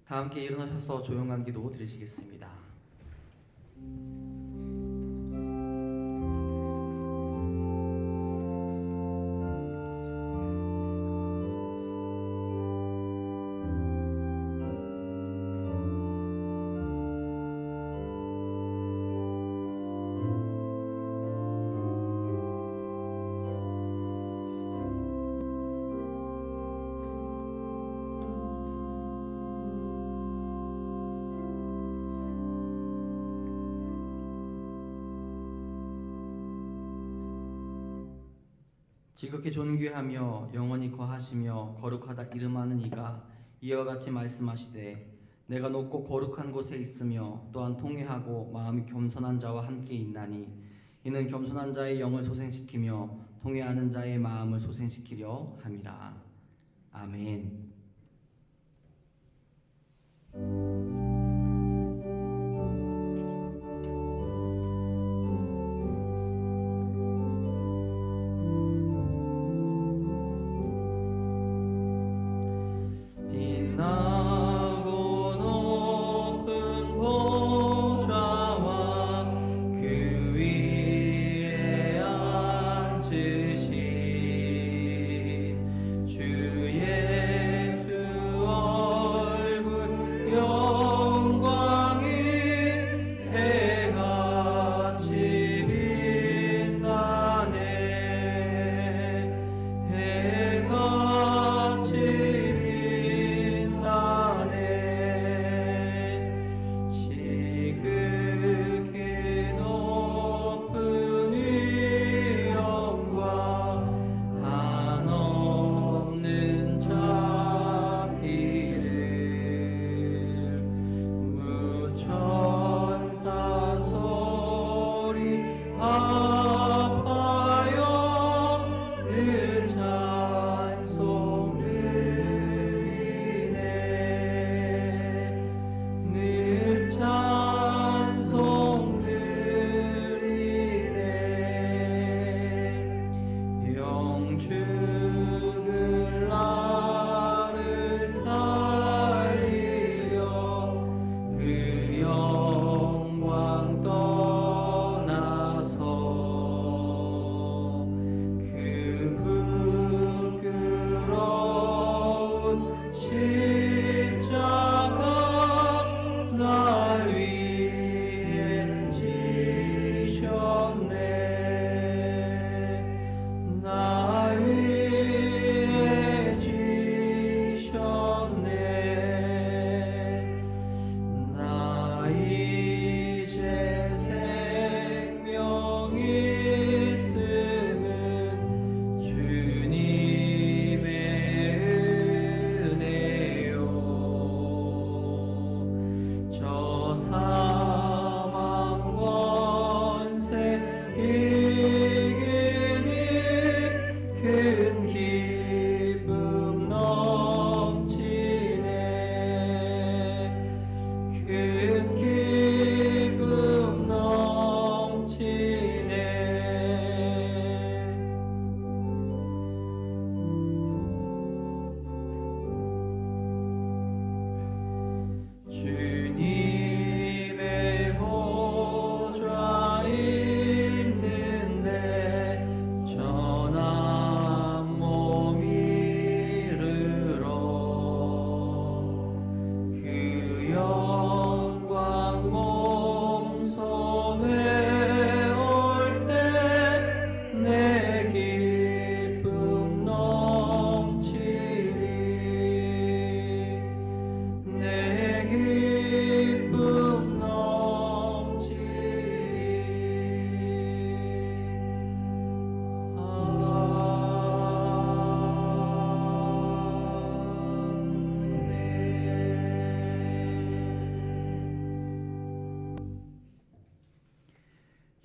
다 함께 일어나셔서 조용한 기도 드리시겠습니다. 지극히 존귀하며 영원히 거하시며 거룩하다 이름하는 이가 이와 같이 말씀하시되 내가 높고 거룩한 곳에 있으며 또한 통회하고 마음이 겸손한 자와 함께 있나니 이는 겸손한 자의 영을 소생시키며 통회하는 자의 마음을 소생시키려 함이라. 아멘.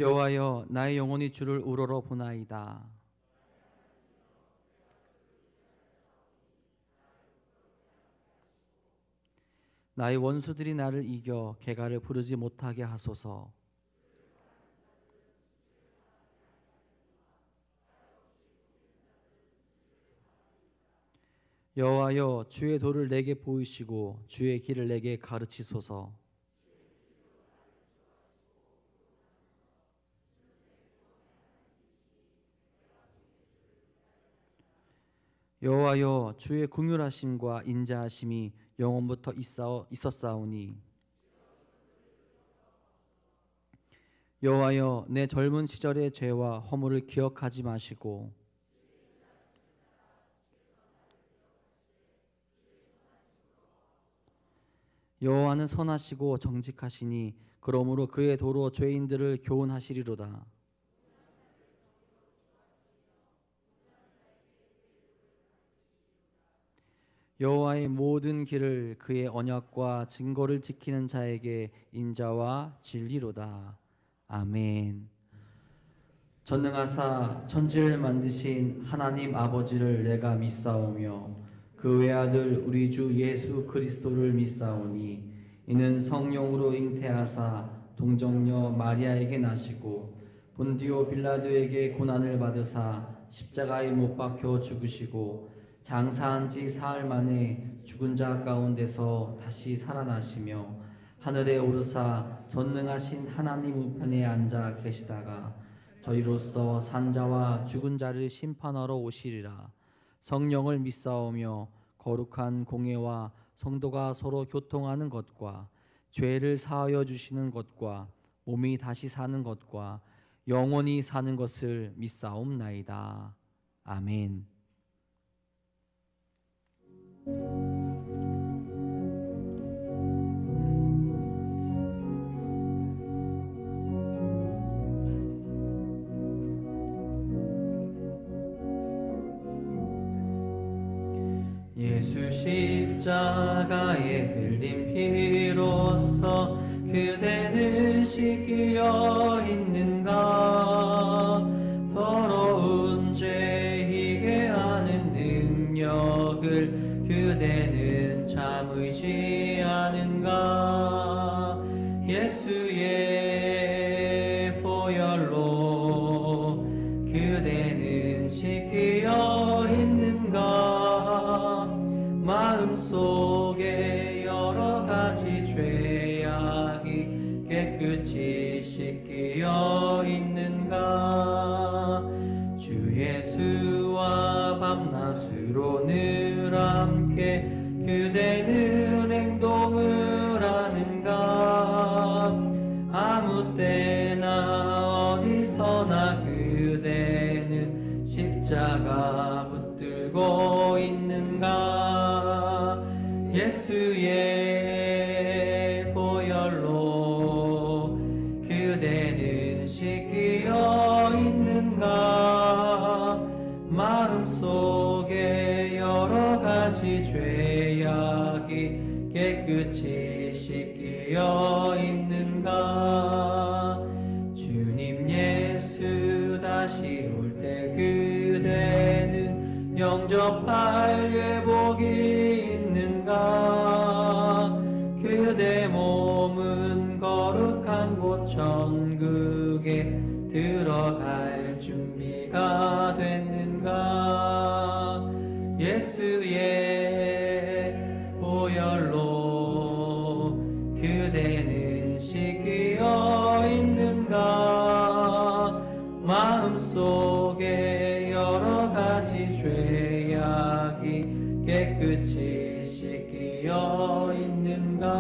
여호와여, 나의 영혼이 주를 우러러 보나이다. 나의 원수들이 나를 이겨 개가를 부르지 못하게 하소서. 여호와여, 주의 도를 내게 보이시고 주의 길을 내게 가르치소서. 여호와여, 주의 긍휼하심과 인자하심이 영원부터 있었사오니 여호와여, 내 젊은 시절의 죄와 허물을 기억하지 마시고 여호와는 선하시고 정직하시니 그러므로 그의 도로 죄인들을 교훈하시리로다. 여호와의 모든 길을 그의 언약과 증거를 지키는 자에게 인자와 진리로다. 아멘. 전능하사 천지를 만드신 하나님 아버지를 내가 믿사오며 그 외아들 우리 주 예수 그리스도를 믿사오니 이는 성령으로 잉태하사 동정녀 마리아에게 나시고 본디오 빌라도에게 고난을 받으사 십자가에 못 박혀 죽으시고 장사한 지 사흘 만에 죽은 자 가운데서 다시 살아나시며 하늘에 오르사 전능하신 하나님 우편에 앉아 계시다가 저희로서 산자와 죽은 자를 심판하러 오시리라. 성령을 믿사오며 거룩한 공예와 성도가 서로 교통하는 것과 죄를 사하여 주시는 것과 몸이 다시 사는 것과 영원히 사는 것을 믿사옵나이다. 아멘. 예수 십자가에 흘린 피로써 그대는 씻기어 있는가? 더러운 죄 희게 하는 능력을 그대는 참 의지하는가? 예수의 보혈로 그대는 씻기어 있는가? 마음속에 여러 가지 죄악이 깨끗이 씻기어 있는가? 주 예수와 밤낮으로 늘 함께 그대는 행동을 하는가? 아무 때나 어디서나 그대는 십자가 붙들고 있는가? 예수의 보혈로 그대는 씻기어 있는가? 마음속에 여러 가지 죄악이 깨끗이 씻기어 있는가? 주님 예수 다시 올 때 그대는 영접할 예복이 있는가? 그대 몸은 거룩한 곳 천국에 들어갈 준비가 됐는가? 예수의 보혈로 그대는 씻기어 있는가? 마음속에 여러 가지 죄악이 깨끗이 씻기어 있는가?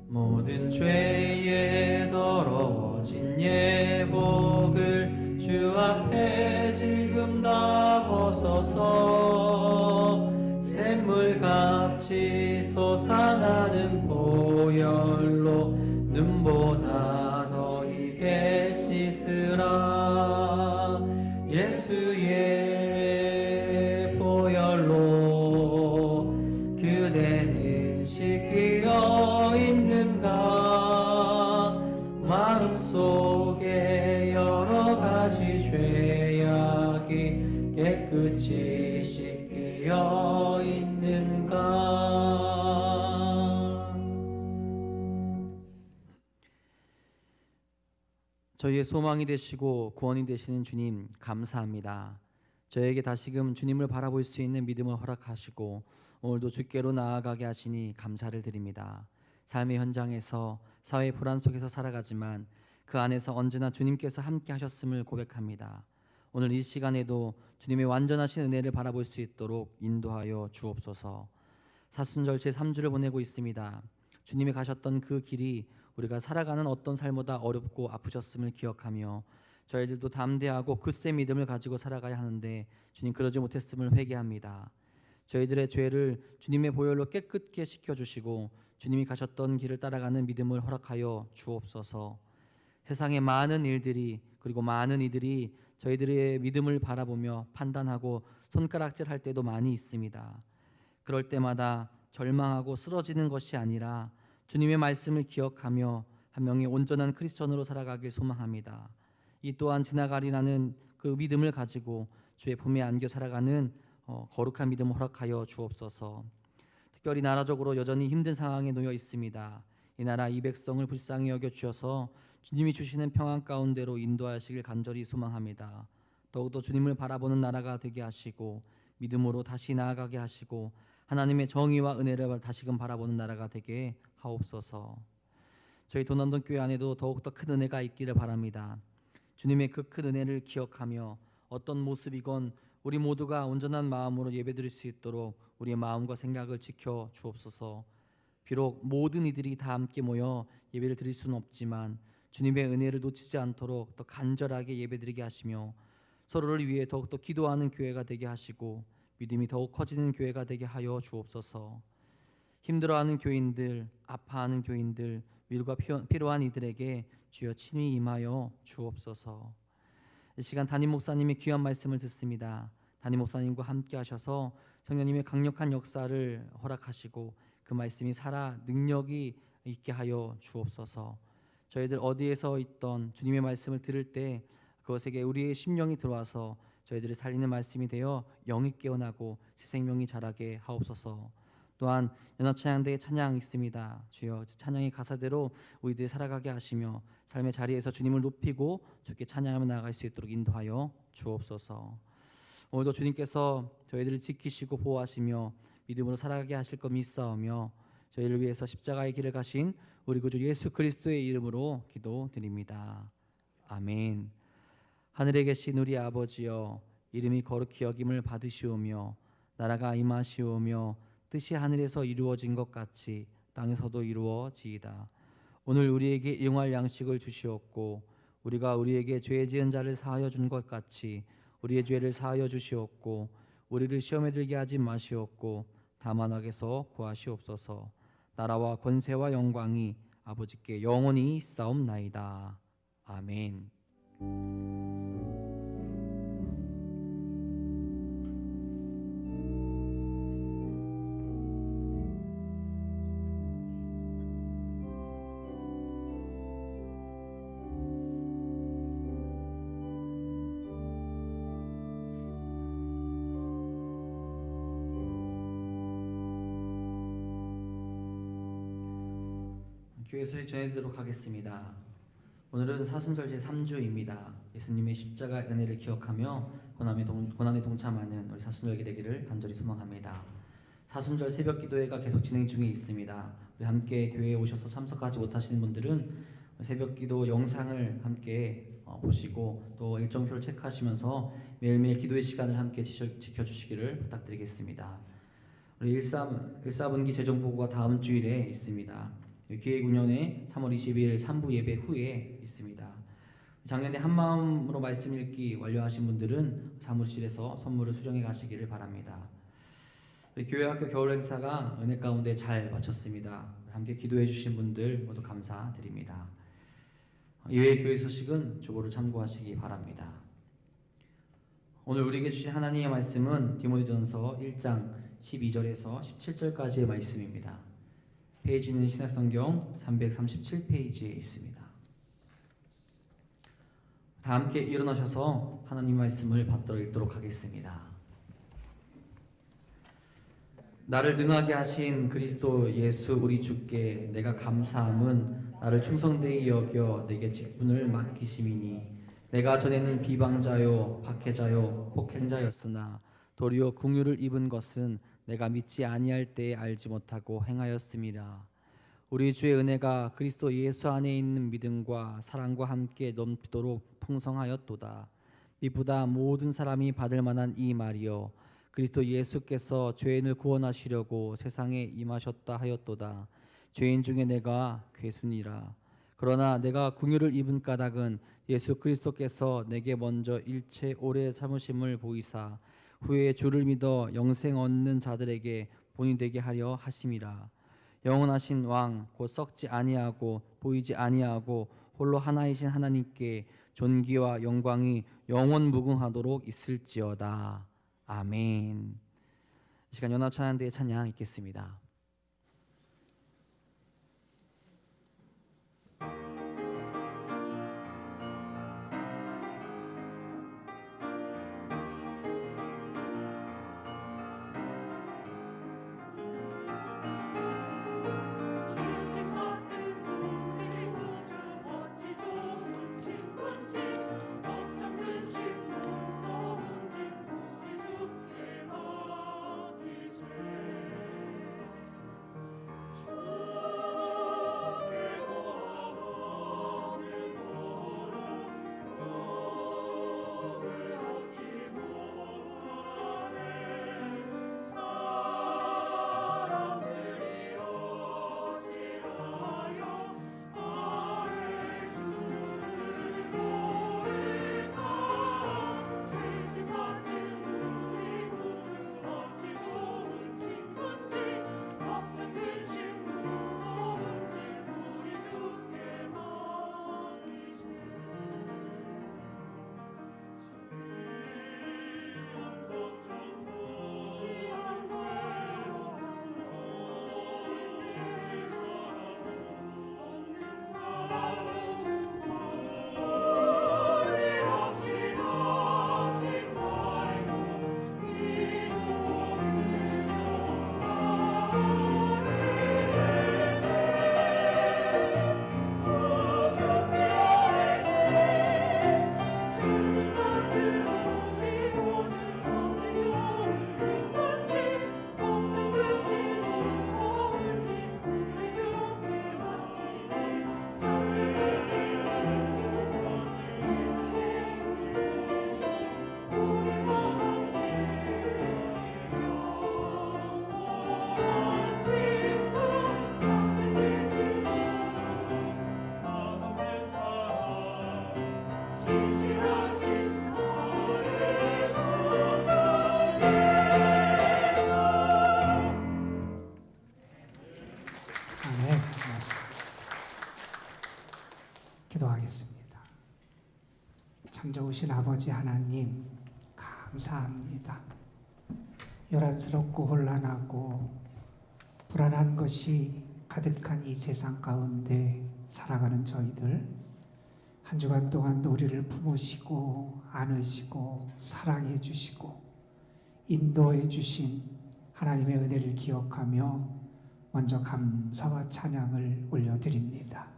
모든 죄에 더러워진 예복을 주 앞에 지금 다 벗어서 샘물같이 솟아나는 보혈로 눈보다 더 희게 씻으라. 예수의 보혈로 그대는 씻기어 있는가? 마음속에 여러 가지 죄악이 깨끗이 씻기어 있는가? 저희의 소망이 되시고 구원이 되시는 주님 감사합니다. 저에게 다시금 주님을 바라볼 수 있는 믿음을 허락하시고 오늘도 주께로 나아가게 하시니 감사를 드립니다. 삶의 현장에서 사회 불안 속에서 살아가지만 그 안에서 언제나 주님께서 함께 하셨음을 고백합니다. 오늘 이 시간에도 주님의 완전하신 은혜를 바라볼 수 있도록 인도하여 주옵소서. 사순절 제3주를 보내고 있습니다. 주님이 가셨던 그 길이 우리가 살아가는 어떤 삶보다 어렵고 아프셨음을 기억하며 저희들도 담대하고 굳세 믿음을 가지고 살아가야 하는데 주님 그러지 못했음을 회개합니다. 저희들의 죄를 주님의 보혈로 깨끗게 씻겨주시고 주님이 가셨던 길을 따라가는 믿음을 허락하여 주옵소서. 세상의 많은 일들이 그리고 많은 이들이 저희들의 믿음을 바라보며 판단하고 손가락질할 때도 많이 있습니다. 그럴 때마다 절망하고 쓰러지는 것이 아니라 주님의 말씀을 기억하며 한 명의 온전한 크리스천으로 살아가길 소망합니다. 이 또한 지나가리라는 그 믿음을 가지고 주의 품에 안겨 살아가는 거룩한 믿음을 허락하여 주옵소서. 특별히 나라적으로 여전히 힘든 상황에 놓여 있습니다. 이 나라 이 백성을 불쌍히 여겨 주셔서 주님이 주시는 평안 가운데로 인도하시길 간절히 소망합니다. 더욱더 주님을 바라보는 나라가 되게 하시고 믿음으로 다시 나아가게 하시고 하나님의 정의와 은혜를 다시금 바라보는 나라가 되게 하옵소서. 저희 도남동 교회 안에도 더욱더 큰 은혜가 있기를 바랍니다. 주님의 그 큰 은혜를 기억하며 어떤 모습이건 우리 모두가 온전한 마음으로 예배드릴 수 있도록 우리의 마음과 생각을 지켜 주옵소서. 비록 모든 이들이 다 함께 모여 예배를 드릴 수는 없지만 주님의 은혜를 놓치지 않도록 더 간절하게 예배드리게 하시며 서로를 위해 더욱더 기도하는 교회가 되게 하시고 믿음이 더욱 커지는 교회가 되게 하여 주옵소서. 힘들어하는 교인들, 아파하는 교인들, 위로가 필요한 이들에게 주여 친히 임하여 주옵소서. 이 시간 담임 목사님의 귀한 말씀을 듣습니다. 담임 목사님과 함께 하셔서 성령님의 강력한 역사를 허락하시고 그 말씀이 살아 능력이 있게 하여 주옵소서. 저희들 어디에서 있던 주님의 말씀을 들을 때 그것에게 우리의 심령이 들어와서 저희들이 살리는 말씀이 되어 영이 깨어나고 새 생명이 자라게 하옵소서. 또한 연합찬양대의 찬양 있습니다. 주여 찬양의 가사대로 우리들이 살아가게 하시며 삶의 자리에서 주님을 높이고 주께 찬양하며 나아갈 수 있도록 인도하여 주옵소서. 오늘도 주님께서 저희들을 지키시고 보호하시며 믿음으로 살아가게 하실 것 믿사오며 저희를 위해서 십자가의 길을 가신 우리 구주 예수 그리스도의 이름으로 기도드립니다. 아멘. 하늘에 계신 우리 아버지여, 이름이 거룩히 여김을 받으시오며 나라가 임하시오며 뜻이 하늘에서 이루어진 것 같이 땅에서도 이루어지이다. 오늘 우리에게 일용할 양식을 주시옵고 우리가 우리에게 죄 지은 자를 사하여 준 것 같이 우리의 죄를 사하여 주시옵고 우리를 시험에 들게 하지 마시옵고 다만 악에서 구하시옵소서. 나라와 권세와 영광이 아버지께 영원히 있사옵나이다. 아멘. 교회에서 전해드리도록 하겠습니다. 오늘은 사순절 제3주입니다. 예수님의 십자가 은혜를 기억하며 고난에 동참하는 우리 사순절이 되기를 간절히 소망합니다. 사순절 새벽 기도회가 계속 진행 중에 있습니다. 우리 함께 교회에 오셔서 참석하지 못하시는 분들은 새벽 기도 영상을 함께 보시고 또 일정표를 체크하시면서 매일매일 기도의 시간을 함께 지켜주시기를 부탁드리겠습니다. 우리 1사분기 재정보고가 다음 주일에 있습니다. 기획운영회 3월 20일 3부 예배 후에 있습니다. 작년에 한마음으로 말씀 읽기 완료하신 분들은 사무실에서 선물을 수령해 가시기를 바랍니다. 우리 교회학교 겨울 행사가 은혜 가운데 잘 마쳤습니다. 함께 기도해 주신 분들 모두 감사드립니다. 이외의 교회 소식은 주보를 참고하시기 바랍니다. 오늘 우리에게 주신 하나님의 말씀은 디모데전서 1장 12절에서 17절까지의 말씀입니다. 페이지는 신약성경 337페이지에 있습니다. 다 함께 일어나셔서 하나님 말씀을 받들어 읽도록 하겠습니다. 나를 능하게 하신 그리스도 예수 우리 주께 내가 감사함은 나를 충성되이 여겨 내게 직분을 맡기심이니 내가 전에는 비방자요 박해자요 폭행자였으나 도리어 긍휼을 입은 것은 내가 믿지 아니할 때에 알지 못하고 행하였음이라. 우리 주의 은혜가 그리스도 예수 안에 있는 믿음과 사랑과 함께 넘치도록 풍성하였도다. 이보다 모든 사람이 받을 만한 이 말이여 그리스도 예수께서 죄인을 구원하시려고 세상에 임하셨다 하였도다. 죄인 중에 내가 괴순이라. 그러나 내가 긍휼을 입은 까닭은 예수 그리스도께서 내게 먼저 일체 오래 참으심을 보이사 후에 주를 믿어 영생 얻는 자들에게 본이 되게 하려 하심이라. 영원하신 왕 곧 썩지 아니하고 보이지 아니하고 홀로 하나이신 하나님께 존귀와 영광이 영원 무궁하도록 있을지어다. 아멘. 이 시간 연합찬양대의 찬양 읽겠습니다. 기도하겠습니다. 참 좋으신 아버지 하나님, 감사합니다. 요란스럽고 혼란하고 불안한 것이 가득한 이 세상 가운데 살아가는 저희들, 한 주간 동안 우리를 품으시고 안으시고 사랑해 주시고 인도해 주신 하나님의 은혜를 기억하며 먼저 감사와 찬양을 올려드립니다.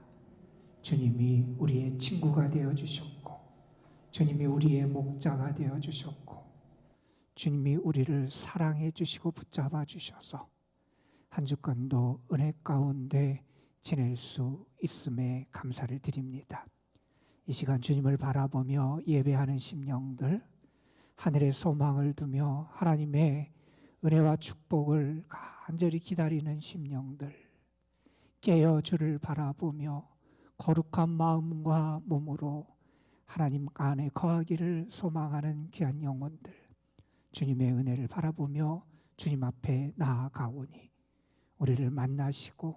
주님이 우리의 친구가 되어주셨고, 주님이 우리의 목자가 되어주셨고, 주님이 우리를 사랑해 주시고 붙잡아 주셔서 한 주간도 은혜 가운데 지낼 수 있음에 감사를 드립니다. 이 시간 주님을 바라보며 예배하는 심령들, 하늘의 소망을 두며 하나님의 은혜와 축복을 간절히 기다리는 심령들, 깨어 주를 바라보며 거룩한 마음과 몸으로 하나님 안에 거하기를 소망하는 귀한 영혼들, 주님의 은혜를 바라보며 주님 앞에 나아가오니 우리를 만나시고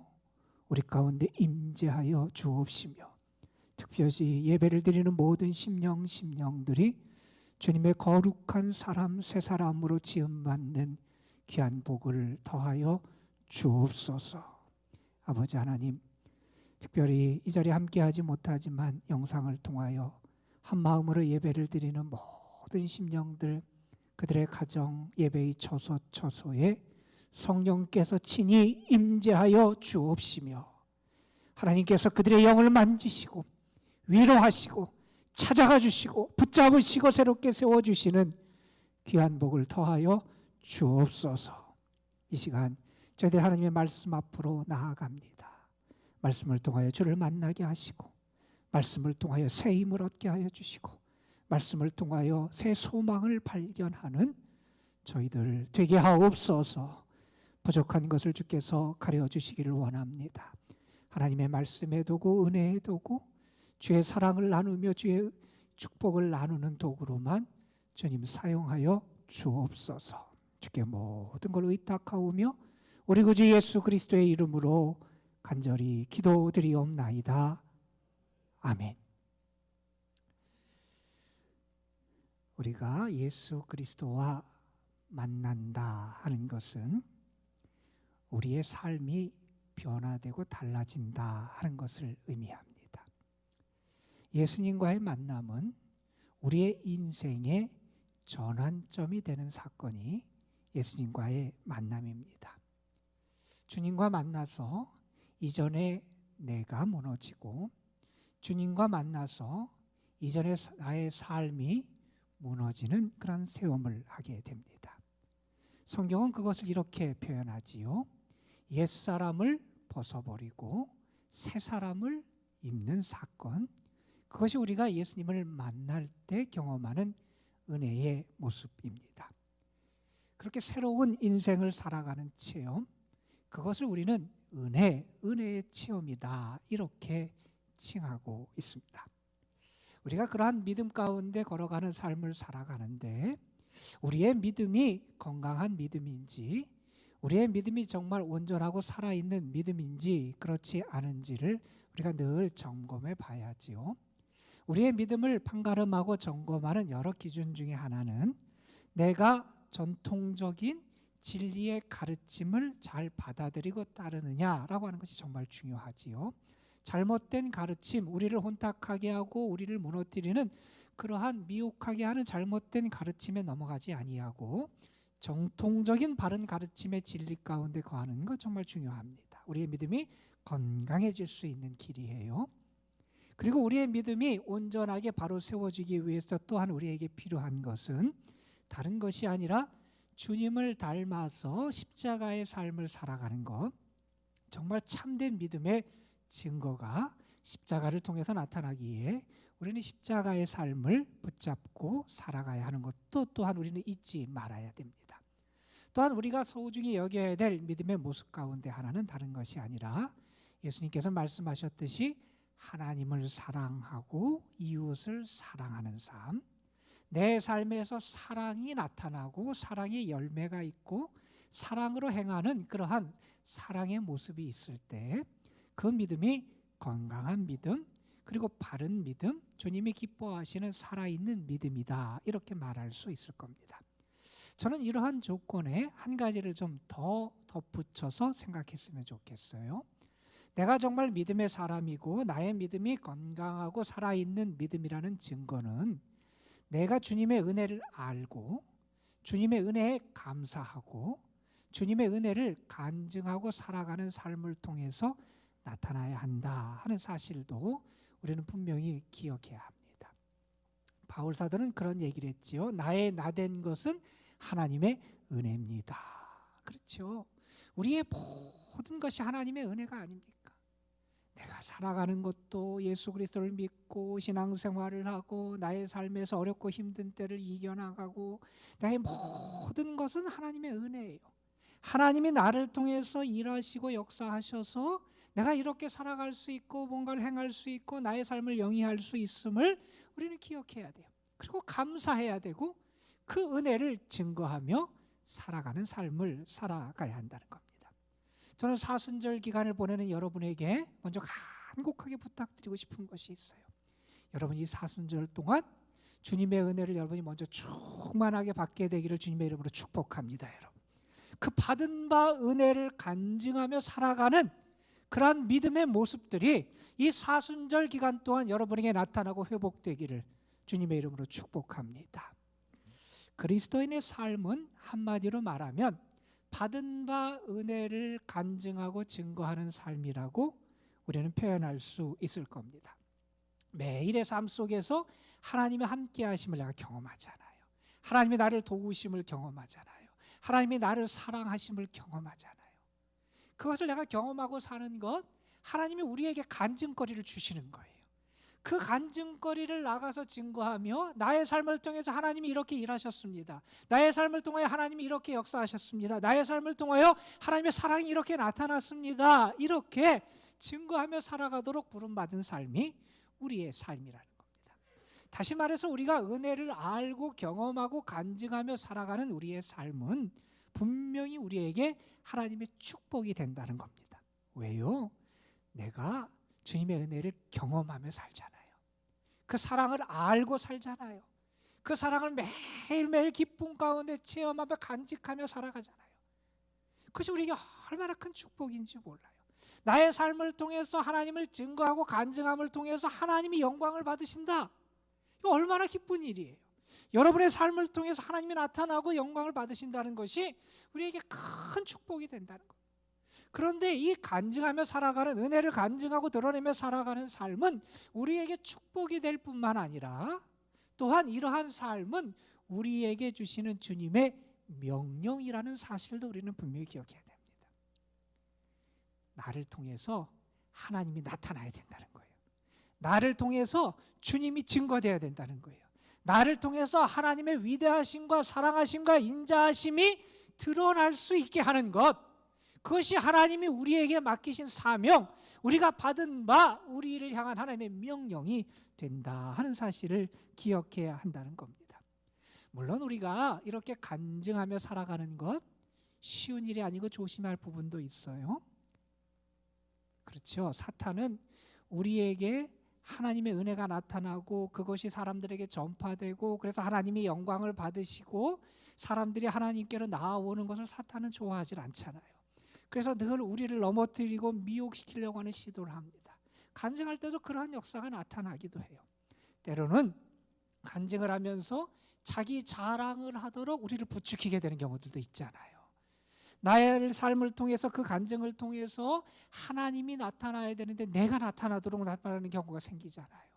우리 가운데 임재하여 주옵시며, 특별히 예배를 드리는 모든 심령들이 주님의 거룩한 사람 새 사람으로 지음받는 귀한 복을 더하여 주옵소서. 아버지 하나님, 특별히 이 자리에 함께하지 못하지만 영상을 통하여 한 마음으로 예배를 드리는 모든 심령들, 그들의 가정 예배의 처소에 성령께서 친히 임재하여 주옵시며, 하나님께서 그들의 영을 만지시고 위로하시고 찾아가 주시고 붙잡으시고 새롭게 세워주시는 귀한 복을 더하여 주옵소서. 이 시간 저희들 하나님의 말씀 앞으로 나아갑니다. 말씀을 통하여 주를 만나게 하시고 말씀을 통하여 새 힘을 얻게 하여 주시고 말씀을 통하여 새 소망을 발견하는 저희들 되게 하옵소서. 부족한 것을 주께서 가려주시기를 원합니다. 하나님의 말씀의 도구, 은혜의 도구, 주의 사랑을 나누며 주의 축복을 나누는 도구로만 주님 사용하여 주옵소서. 주께 모든 걸 의탁하오며 우리 구주 예수 그리스도의 이름으로 간절히 기도드리옵나이다. 아멘. 우리가 예수 그리스도와 만난다 하는 것은 우리의 삶이 변화되고 달라진다 하는 것을 의미합니다. 예수님과의 만남은 우리의 인생의 전환점이 되는 사건이 예수님과의 만남입니다. 주님과 만나서 이전에 내가 무너지고 주님과 만나서 이전에 나의 삶이 무너지는 그런 체험을 하게 됩니다. 성경은 그것을 이렇게 표현하지요. 옛사람을 벗어버리고 새사람을 입는 사건, 그것이 우리가 예수님을 만날 때 경험하는 은혜의 모습입니다. 그렇게 새로운 인생을 살아가는 체험, 그것을 우리는 은혜의 체험이다 이렇게 칭하고 있습니다. 우리가 그러한 믿음 가운데 걸어가는 삶을 살아가는데 우리의 믿음이 건강한 믿음인지 우리의 믿음이 정말 온전하고 살아있는 믿음인지 그렇지 않은지를 우리가 늘 점검해 봐야지요. 우리의 믿음을 판가름하고 점검하는 여러 기준 중에 하나는 내가 전통적인 진리의 가르침을 잘 받아들이고 따르느냐라고 하는 것이 정말 중요하지요. 잘못된 가르침, 우리를 혼탁하게 하고 우리를 무너뜨리는 그러한 미혹하게 하는 잘못된 가르침에 넘어가지 아니하고 정통적인 바른 가르침의 진리 가운데 거하는 것 정말 중요합니다. 우리의 믿음이 건강해질 수 있는 길이에요. 그리고 우리의 믿음이 온전하게 바로 세워지기 위해서 또한 우리에게 필요한 것은 다른 것이 아니라 주님을 닮아서 십자가의 삶을 살아가는 것, 정말 참된 믿음의 증거가 십자가를 통해서 나타나기에 우리는 십자가의 삶을 붙잡고 살아가야 하는 것도 또한 우리는 잊지 말아야 됩니다. 또한 우리가 소중히 여겨야 될 믿음의 모습 가운데 하나는 다른 것이 아니라 예수님께서 말씀하셨듯이 하나님을 사랑하고 이웃을 사랑하는 삶, 내 삶에서 사랑이 나타나고 사랑의 열매가 있고 사랑으로 행하는 그러한 사랑의 모습이 있을 때 그 믿음이 건강한 믿음, 그리고 바른 믿음, 주님이 기뻐하시는 살아있는 믿음이다 이렇게 말할 수 있을 겁니다. 저는 이러한 조건에 한 가지를 좀 더 덧붙여서 생각했으면 좋겠어요. 내가 정말 믿음의 사람이고 나의 믿음이 건강하고 살아있는 믿음이라는 증거는 내가 주님의 은혜를 알고 주님의 은혜에 감사하고 주님의 은혜를 간증하고 살아가는 삶을 통해서 나타나야 한다 하는 사실도 우리는 분명히 기억해야 합니다. 바울 사도는 그런 얘기를 했지요. 나의 나된 것은 하나님의 은혜입니다. 그렇죠. 우리의 모든 것이 하나님의 은혜가 아닙니까? 내가 살아가는 것도 예수 그리스도를 믿고 신앙생활을 하고 나의 삶에서 어렵고 힘든 때를 이겨나가고 나의 모든 것은 하나님의 은혜예요. 하나님이 나를 통해서 일하시고 역사하셔서 내가 이렇게 살아갈 수 있고 뭔가를 행할 수 있고 나의 삶을 영위할 수 있음을 우리는 기억해야 돼요. 그리고 감사해야 되고 그 은혜를 증거하며 살아가는 삶을 살아가야 한다는 겁니다. 저는 사순절 기간을 보내는 여러분에게 먼저 간곡하게 부탁드리고 싶은 것이 있어요. 여러분 이 사순절 동안 주님의 은혜를 여러분이 먼저 충만하게 받게 되기를 주님의 이름으로 축복합니다. 여러분 그 받은 바 은혜를 간증하며 살아가는 그러한 믿음의 모습들이 이 사순절 기간 동안 여러분에게 나타나고 회복되기를 주님의 이름으로 축복합니다. 그리스도인의 삶은 한마디로 말하면 받은 바 은혜를 간증하고 증거하는 삶이라고 우리는 표현할 수 있을 겁니다. 매일의 삶 속에서 하나님의 함께 하심을 내가 경험하잖아요. 하나님이 나를 도우심을 경험하잖아요. 하나님이 나를 사랑하심을 경험하잖아요. 그것을 내가 경험하고 사는 것, 하나님이 우리에게 간증거리를 주시는 거예요. 그 간증거리를 나가서 증거하며 나의 삶을 통해서 하나님이 이렇게 일하셨습니다. 나의 삶을 통하여 하나님이 이렇게 역사하셨습니다. 나의 삶을 통하여 하나님의 사랑이 이렇게 나타났습니다. 이렇게 증거하며 살아가도록 부름받은 삶이 우리의 삶이라는 겁니다. 다시 말해서 우리가 은혜를 알고 경험하고 간증하며 살아가는 우리의 삶은 분명히 우리에게 하나님의 축복이 된다는 겁니다. 왜요? 내가 주님의 은혜를 경험하며 살잖아요. 그 사랑을 알고 살잖아요. 그 사랑을 매일매일 기쁨 가운데 체험하며 간직하며 살아가잖아요. 그것이 우리에게 얼마나 큰 축복인지 몰라요. 나의 삶을 통해서 하나님을 증거하고 간증함을 통해서 하나님이 영광을 받으신다. 이거 얼마나 기쁜 일이에요. 여러분의 삶을 통해서 하나님이 나타나고 영광을 받으신다는 것이 우리에게 큰 축복이 된다는 것. 그런데 이 간증하며 살아가는, 은혜를 간증하고 드러내며 살아가는 삶은 우리에게 축복이 될 뿐만 아니라 또한 이러한 삶은 우리에게 주시는 주님의 명령이라는 사실도 우리는 분명히 기억해야 됩니다. 나를 통해서 하나님이 나타나야 된다는 거예요. 나를 통해서 주님이 증거되어야 된다는 거예요. 나를 통해서 하나님의 위대하심과 사랑하심과 인자하심이 드러날 수 있게 하는 것, 그것이 하나님이 우리에게 맡기신 사명, 우리가 받은 바 우리를 향한 하나님의 명령이 된다 하는 사실을 기억해야 한다는 겁니다. 물론 우리가 이렇게 간증하며 살아가는 것 쉬운 일이 아니고 조심할 부분도 있어요. 그렇죠. 사탄은 우리에게 하나님의 은혜가 나타나고 그것이 사람들에게 전파되고 그래서 하나님이 영광을 받으시고 사람들이 하나님께로 나아오는 것을 사탄은 좋아하지 않잖아요. 그래서 늘 우리를 넘어뜨리고 미혹시키려고 하는 시도를 합니다. 간증할 때도 그러한 역사가 나타나기도 해요. 때로는 간증을 하면서 자기 자랑을 하도록 우리를 부추기게 되는 경우들도 있잖아요. 나의 삶을 통해서 그 간증을 통해서 하나님이 나타나야 되는데 내가 나타나도록 나타나는 경우가 생기잖아요.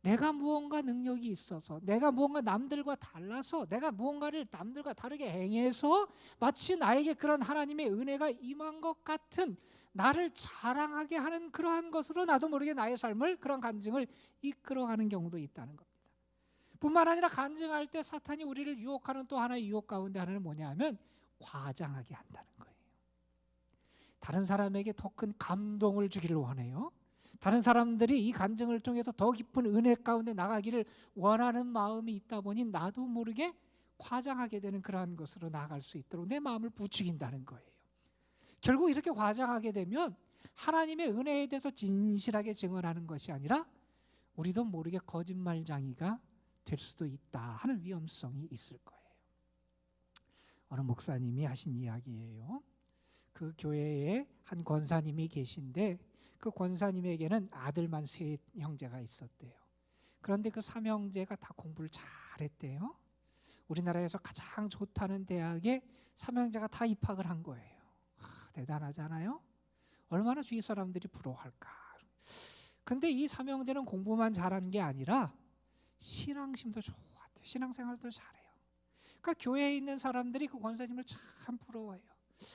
내가 무언가 능력이 있어서, 내가 무언가 남들과 달라서, 내가 무언가를 남들과 다르게 행해서 마치 나에게 그런 하나님의 은혜가 임한 것 같은, 나를 자랑하게 하는 그러한 것으로 나도 모르게 나의 삶을, 그런 간증을 이끌어가는 경우도 있다는 겁니다. 뿐만 아니라 간증할 때 사탄이 우리를 유혹하는 또 하나의 유혹 가운데 하나는 뭐냐 하면 과장하게 한다는 거예요. 다른 사람에게 더 큰 감동을 주기를 원해요. 다른 사람들이 이 간증을 통해서 더 깊은 은혜 가운데 나가기를 원하는 마음이 있다 보니 나도 모르게 과장하게 되는 그러한 것으로 나아갈 수 있도록 내 마음을 부추긴다는 거예요. 결국 이렇게 과장하게 되면 하나님의 은혜에 대해서 진실하게 증언하는 것이 아니라 우리도 모르게 거짓말쟁이가 될 수도 있다 하는 위험성이 있을 거예요. 어느 목사님이 하신 이야기예요. 그 교회에 한 권사님이 계신데 그 권사님에게는 아들만 3형제가 있었대요. 그런데 그 3형제가 다 공부를 잘했대요. 우리나라에서 가장 좋다는 대학에 3형제가 다 입학을 한 거예요. 대단하잖아요. 얼마나 주위 사람들이 부러워할까. 근데 이 3형제는 공부만 잘한 게 아니라 신앙심도 좋았대요. 신앙생활도 잘해요. 그러니까 교회에 있는 사람들이 그 권사님을 참 부러워해요.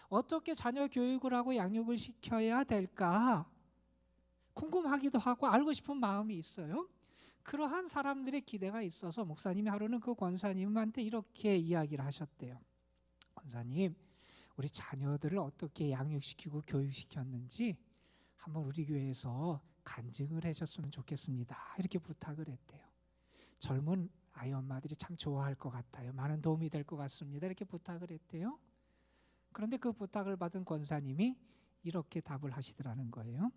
어떻게 자녀 교육을 하고 양육을 시켜야 될까 궁금하기도 하고 알고 싶은 마음이 있어요. 그러한 사람들의 기대가 있어서 목사님이 하루는 그 권사님한테 이렇게 이야기를 하셨대요. 권사님, 우리 자녀들을 어떻게 양육시키고 교육시켰는지 한번 우리 교회에서 간증을 해줬으면 좋겠습니다. 이렇게 부탁을 했대요. 젊은 아이 엄마들이 참 좋아할 것 같아요. 많은 도움이 될 것 같습니다. 이렇게 부탁을 했대요. 그런데 그 부탁을 받은 권사님이 이렇게 답을 하시더라는 거예요.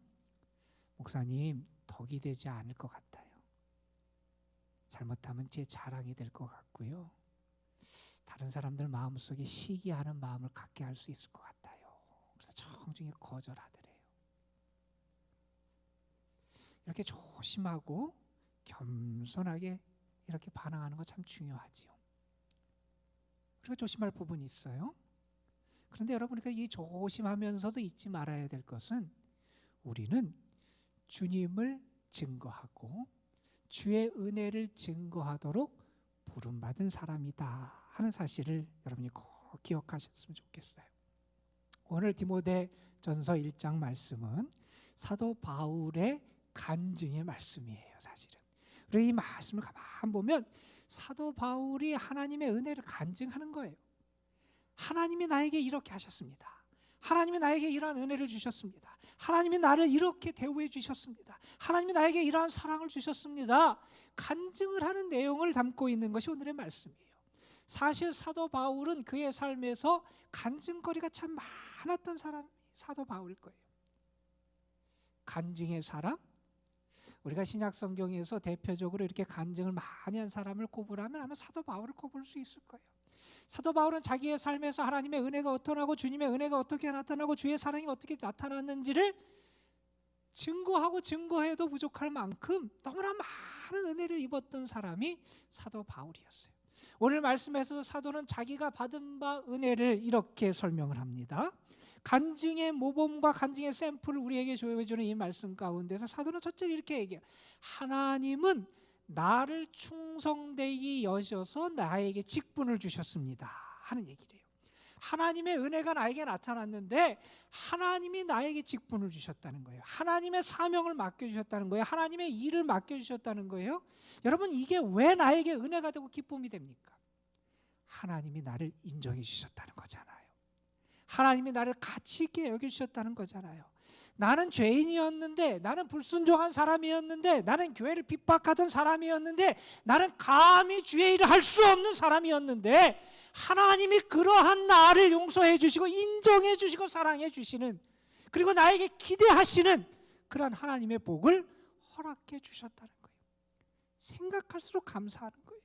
목사님, 덕이 되지 않을 것 같아요. 잘못하면 제 자랑이 될 것 같고요. 다른 사람들 마음속에 시기하는 마음을 갖게 할 수 있을 것 같아요. 그래서 정중히 거절하더래요. 이렇게 조심하고 겸손하게 이렇게 반응하는 거 참 중요하지요. 우리가 조심할 부분이 있어요. 그런데 여러분, 이 조심하면서도 잊지 말아야 될 것은 우리는 주님을 증거하고 주의 은혜를 증거하도록 부름받은 사람이다 하는 사실을 여러분이 꼭 기억하셨으면 좋겠어요. 오늘 디모데전서 1장 말씀은 사도 바울의 간증의 말씀이에요. 사실은 우리 이 말씀을 가만 보면 사도 바울이 하나님의 은혜를 간증하는 거예요. 하나님이 나에게 이렇게 하셨습니다. 하나님이 나에게 이러한 은혜를 주셨습니다. 하나님이 나를 이렇게 대우해 주셨습니다. 하나님이 나에게 이러한 사랑을 주셨습니다. 간증을 하는 내용을 담고 있는 것이 오늘의 말씀이에요. 사실 사도 바울은 그의 삶에서 간증거리가 참 많았던 사람이 사도 바울일 거예요. 간증의 사람, 우리가 신약 성경에서 대표적으로 이렇게 간증을 많이 한 사람을 꼽으라면 아마 사도 바울을 꼽을 수 있을 거예요. 사도 바울은 자기의 삶에서 하나님의 은혜가 어떠하고 주님의 은혜가 어떻게 나타나고 주의 사랑이 어떻게 나타났는지를 증거하고 증거해도 부족할 만큼 너무나 많은 은혜를 입었던 사람이 사도 바울이었어요. 오늘 말씀에서 사도는 자기가 받은 바 은혜를 이렇게 설명을 합니다. 간증의 모범과 간증의 샘플을 우리에게 조여주는 이 말씀 가운데서 사도는 첫째로 이렇게 얘기해요. 하나님은 나를 충성되게 여셔서 나에게 직분을 주셨습니다 하는 얘기래요. 하나님의 은혜가 나에게 나타났는데 하나님이 나에게 직분을 주셨다는 거예요. 하나님의 사명을 맡겨주셨다는 거예요. 하나님의 일을 맡겨주셨다는 거예요. 여러분, 이게 왜 나에게 은혜가 되고 기쁨이 됩니까? 하나님이 나를 인정해 주셨다는 거잖아요. 하나님이 나를 가치 있게 여겨주셨다는 거잖아요. 나는 죄인이었는데, 나는 불순종한 사람이었는데, 나는 교회를 핍박하던 사람이었는데, 나는 감히 주의 일을 할 수 없는 사람이었는데 하나님이 그러한 나를 용서해 주시고 인정해 주시고 사랑해 주시는, 그리고 나에게 기대하시는 그런 하나님의 복을 허락해 주셨다는 거예요. 생각할수록 감사하는 거예요.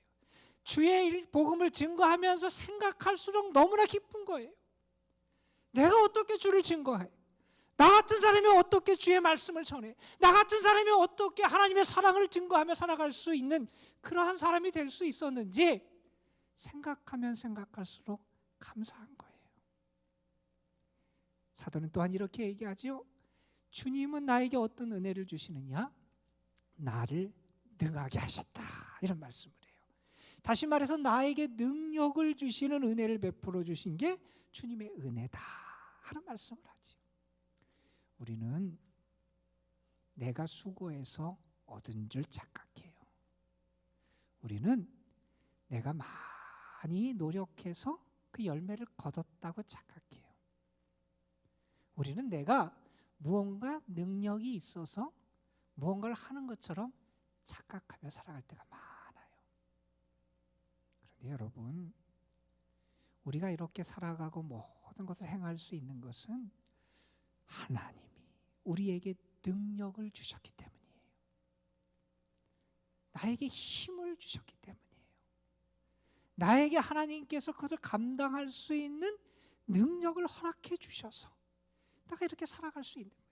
주의 복음을 증거하면서 생각할수록 너무나 기쁜 거예요. 내가 어떻게 주를 증거해? 나 같은 사람이 어떻게 주의 말씀을 전해? 나 같은 사람이 어떻게 하나님의 사랑을 증거하며 살아갈 수 있는 그러한 사람이 될 수 있었는지 생각하면 생각할수록 감사한 거예요. 사도는 또한 이렇게 얘기하죠. 주님은 나에게 어떤 은혜를 주시느냐? 나를 능하게 하셨다, 이런 말씀을 해요. 다시 말해서 나에게 능력을 주시는 은혜를 베풀어 주신 게 주님의 은혜다 하는 말씀을 하죠. 우리는 내가 수고해서 얻은 줄 착각해요. 우리는 내가 많이 노력해서 그 열매를 거뒀다고 착각해요. 우리는 내가 무언가 능력이 있어서 무언가를 하는 것처럼 착각하며 살아갈 때가 많아요. 그런데 여러분, 우리가 이렇게 살아가고 모든 것을 행할 수 있는 것은 하나님이 우리에게 능력을 주셨기 때문이에요. 나에게 힘을 주셨기 때문이에요. 나에게 하나님께서 그것을 감당할 수 있는 능력을 허락해 주셔서 내가 이렇게 살아갈 수 있는 거예요.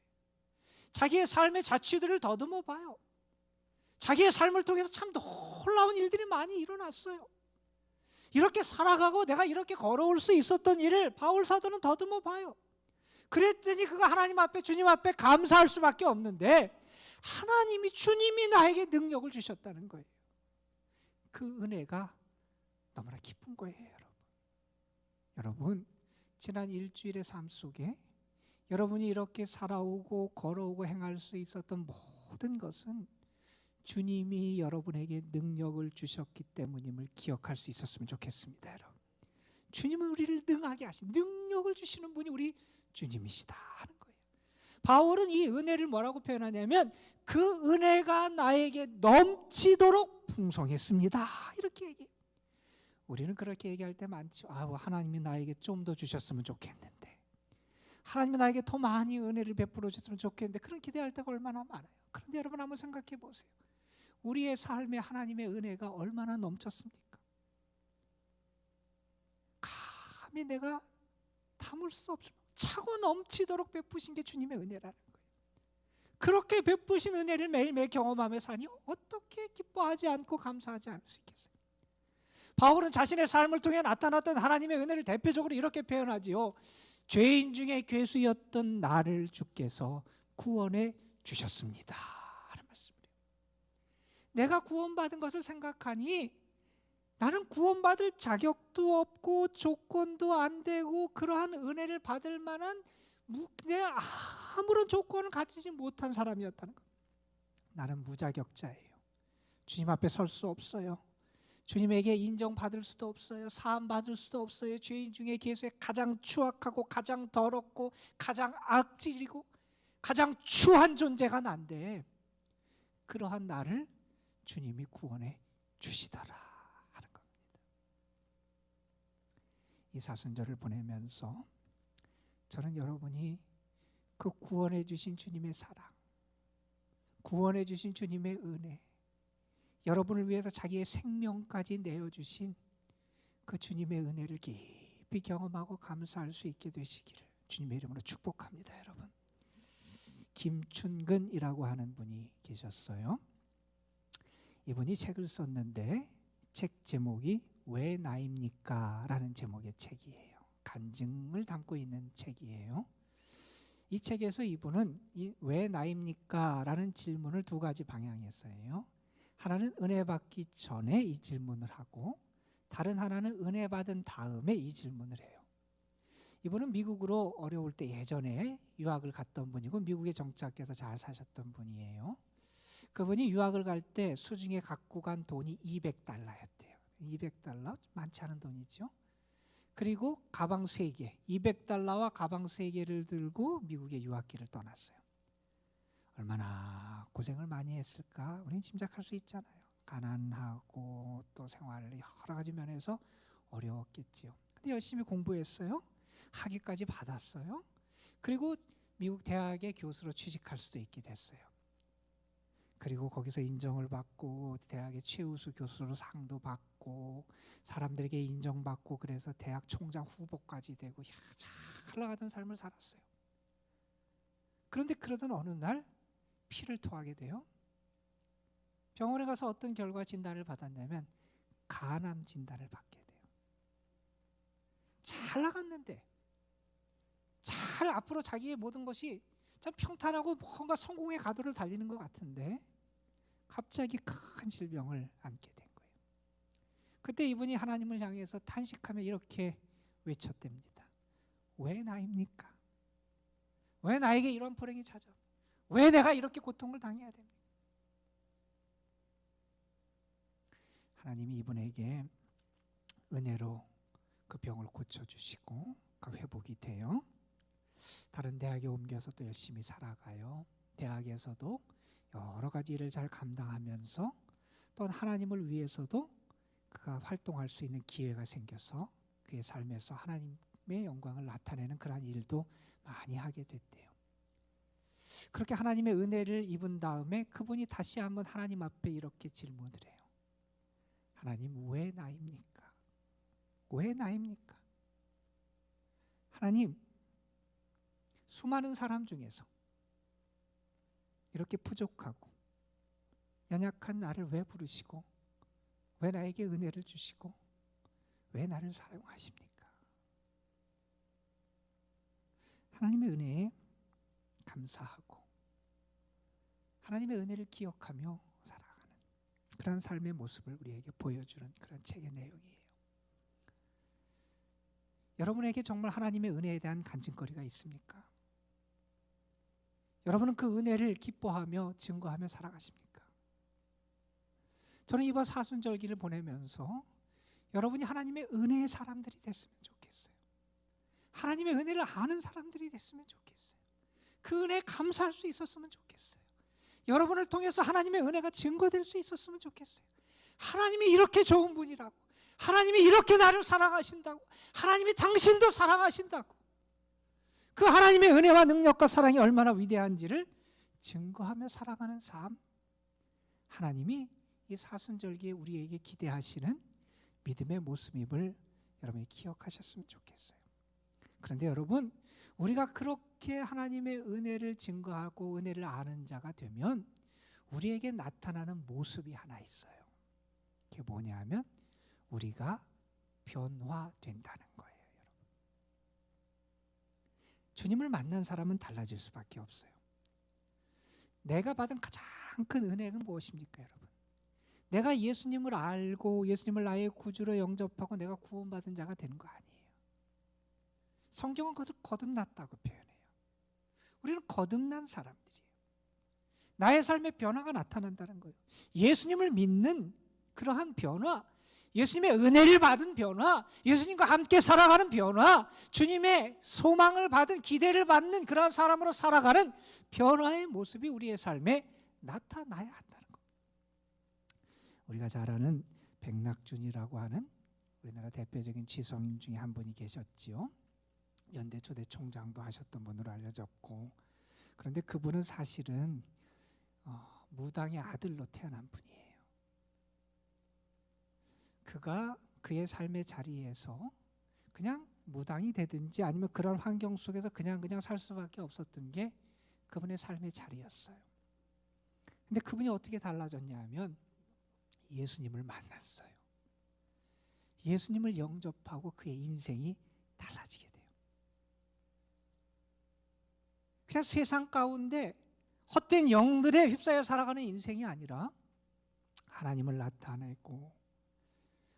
자기의 삶의 자취들을 더듬어 봐요. 자기의 삶을 통해서 참 놀라운 일들이 많이 일어났어요. 이렇게 살아가고 내가 이렇게 걸어올 수 있었던 일을 바울 사도는 더듬어 봐요. 그랬더니 그가 하나님 앞에, 주님 앞에 감사할 수밖에 없는데 하나님이, 주님이 나에게 능력을 주셨다는 거예요. 그 은혜가 너무나 깊은 거예요, 여러분. 여러분, 지난 일주일의 삶 속에 여러분이 이렇게 살아오고 걸어오고 행할 수 있었던 모든 것은 주님이 여러분에게 능력을 주셨기 때문임을 기억할 수 있었으면 좋겠습니다, 여러분. 주님은 우리를 능하게 하신, 능력을 주시는 분이 우리 주님이시다 하는 거예요. 바울은 이 은혜를 뭐라고 표현하냐면 그 은혜가 나에게 넘치도록 풍성했습니다, 이렇게 얘기해요. 우리는 그렇게 얘기할 때 많죠. 하나님이 나에게 좀 더 주셨으면 좋겠는데, 하나님이 나에게 더 많이 은혜를 베풀어 주셨으면 좋겠는데, 그런 기대할 때가 얼마나 많아요. 그런데 여러분 한번 생각해 보세요. 우리의 삶에 하나님의 은혜가 얼마나 넘쳤습니까? 감히 내가 담을 수 없을 차고 넘치도록 베푸신 게 주님의 은혜라는 거예요. 그렇게 베푸신 은혜를 매일매일 경험하며 사니 어떻게 기뻐하지 않고 감사하지 않을 수 있겠어요? 바울은 자신의 삶을 통해 나타났던 하나님의 은혜를 대표적으로 이렇게 표현하지요. 죄인 중에 괴수였던 나를 주께서 구원해 주셨습니다 하는 말씀이에요. 내가 구원받은 것을 생각하니 나는 구원받을 자격도 없고 조건도 안 되고 그러한 은혜를 받을 만한 내가 아무런 조건을 갖추지 못한 사람이었다는 것. 나는 무자격자예요. 주님 앞에 설 수 없어요. 주님에게 인정받을 수도 없어요. 사함받을 수도 없어요. 죄인 중에 계수에 가장 추악하고 가장 더럽고 가장 악질이고 가장 추한 존재가 난데 그러한 나를 주님이 구원해 주시더라 하는 겁니다. 이 사순절을 보내면서 저는 여러분이 그 구원해 주신 주님의 사랑, 구원해 주신 주님의 은혜, 여러분을 위해서 자기의 생명까지 내어주신 그 주님의 은혜를 깊이 경험하고 감사할 수 있게 되시기를 주님의 이름으로 축복합니다. 여러분, 김춘근이라고 하는 분이 계셨어요. 이분이 책을 썼는데 책 제목이 왜 나입니까? 라는 제목의 책이에요. 간증을 담고 있는 책이에요. 이 책에서 이분은 왜 나입니까? 라는 질문을 두 가지 방향에서요. 하나는 은혜 받기 전에 이 질문을 하고 다른 하나는 은혜 받은 다음에 이 질문을 해요. 이분은 미국으로 어려울 때 예전에 유학을 갔던 분이고 미국에 정착해서 잘 사셨던 분이에요. 그분이 유학을 갈 때 수중에 갖고 간 돈이 $200였대요. $200 많지 않은 돈이죠. 그리고 가방 3개, $200와 가방 3개를 들고 미국의 유학길을 떠났어요. 얼마나 고생을 많이 했을까 우리는 짐작할 수 있잖아요. 가난하고 또 생활 여러 가지 면에서 어려웠겠지요. 근데 열심히 공부했어요. 학위까지 받았어요. 그리고 미국 대학의 교수로 취직할 수도 있게 됐어요. 그리고 거기서 인정을 받고 대학의 최우수 교수로 상도 받고 사람들에게 인정받고 그래서 대학 총장 후보까지 되고 잘 나가던 삶을 살았어요. 그런데 그러던 어느 날 피를 토하게 돼요. 병원에 가서 어떤 결과 진단을 받았냐면 간암 진단을 받게 돼요. 잘 나갔는데 잘 앞으로 자기의 모든 것이 참 평탄하고 뭔가 성공의 가도를 달리는 것 같은데 갑자기 큰 질병을 안게 된 거예요. 그때 이분이 하나님을 향해서 탄식하며 이렇게 외쳤답니다. 왜 나입니까? 왜 나에게 이런 불행이 찾아? 왜 내가 이렇게 고통을 당해야 됩니까? 하나님이 이분에게 은혜로 그 병을 고쳐주시고 그 회복이 돼요. 다른 대학에 옮겨서 또 열심히 살아가요. 대학에서도 여러 가지 일을 잘 감당하면서 또 하나님을 위해서도 그가 활동할 수 있는 기회가 생겨서 그의 삶에서 하나님의 영광을 나타내는 그러한 일도 많이 하게 됐대요. 그렇게 하나님의 은혜를 입은 다음에 그분이 다시 한번 하나님 앞에 이렇게 질문을 해요. 하나님, 왜 나입니까? 왜 나입니까? 하나님, 수많은 사람 중에서 이렇게 부족하고 연약한 나를 왜 부르시고 왜 나에게 은혜를 주시고 왜 나를 사용하십니까? 하나님의 은혜에 감사하고 하나님의 은혜를 기억하며 살아가는 그런 삶의 모습을 우리에게 보여주는 그런 책의 내용이에요. 여러분에게 정말 하나님의 은혜에 대한 간증거리가 있습니까? 여러분은 그 은혜를 기뻐하며 증거하며 살아가십니까? 저는 이번 사순절기를 보내면서 여러분이 하나님의 은혜의 사람들이 됐으면 좋겠어요. 하나님의 은혜를 아는 사람들이 됐으면 좋겠어요. 그 은혜에 감사할 수 있었으면 좋겠어요. 여러분을 통해서 하나님의 은혜가 증거될 수 있었으면 좋겠어요. 하나님이 이렇게 좋은 분이라고, 하나님이 이렇게 나를 사랑하신다고, 하나님이 당신도 사랑하신다고, 그 하나님의 은혜와 능력과 사랑이 얼마나 위대한지를 증거하며 살아가는 삶, 하나님이 이 사순절기에 우리에게 기대하시는 믿음의 모습임을 여러분이 기억하셨으면 좋겠어요. 그런데 여러분, 우리가 그렇게 하나님의 은혜를 증거하고 은혜를 아는 자가 되면 우리에게 나타나는 모습이 하나 있어요. 그게 뭐냐 하면 우리가 변화된다는 거예요. 여러분, 주님을 만난 사람은 달라질 수밖에 없어요. 내가 받은 가장 큰 은혜는 무엇입니까, 여러분? 내가 예수님을 알고 예수님을 나의 구주로 영접하고 내가 구원받은 자가 되는 거 아니에요. 성경은 그것을 거듭났다고 표현해요. 우리는 거듭난 사람들이에요. 나의 삶의 변화가 나타난다는 거예요. 예수님을 믿는 그러한 변화, 예수님의 은혜를 받은 변화, 예수님과 함께 살아가는 변화, 주님의 소망을 받은, 기대를 받는 그러한 사람으로 살아가는 변화의 모습이 우리의 삶에 나타나야 한다는 겁니다. 우리가 잘 아는 백낙준이라고 하는 우리나라 대표적인 지성인 중에 한 분이 계셨지요. 연대 초대 총장도 하셨던 분으로 알려졌고, 그런데 그분은 사실은 무당의 아들로 태어난 분이에요. 그가 그의 삶의 자리에서 그냥 무당이 되든지 아니면 그런 환경 속에서 그냥 살 수밖에 없었던 게 그분의 삶의 자리였어요. 근데 그분이 어떻게 달라졌냐 하면 예수님을 만났어요. 예수님을 영접하고 그의 인생이 달라지게 돼요. 그냥 세상 가운데 헛된 영들에 휩싸여 살아가는 인생이 아니라 하나님을 나타내고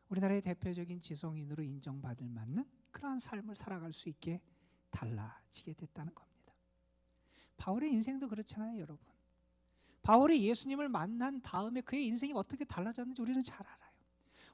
우리나라의 대표적인 지성인으로 인정받을 만한 그러한 삶을 살아갈 수 있게 달라지게 됐다는 겁니다. 바울의 인생도 그렇잖아요, 여러분. 바울이 예수님을 만난 다음에 그의 인생이 어떻게 달라졌는지 우리는 잘 알아요.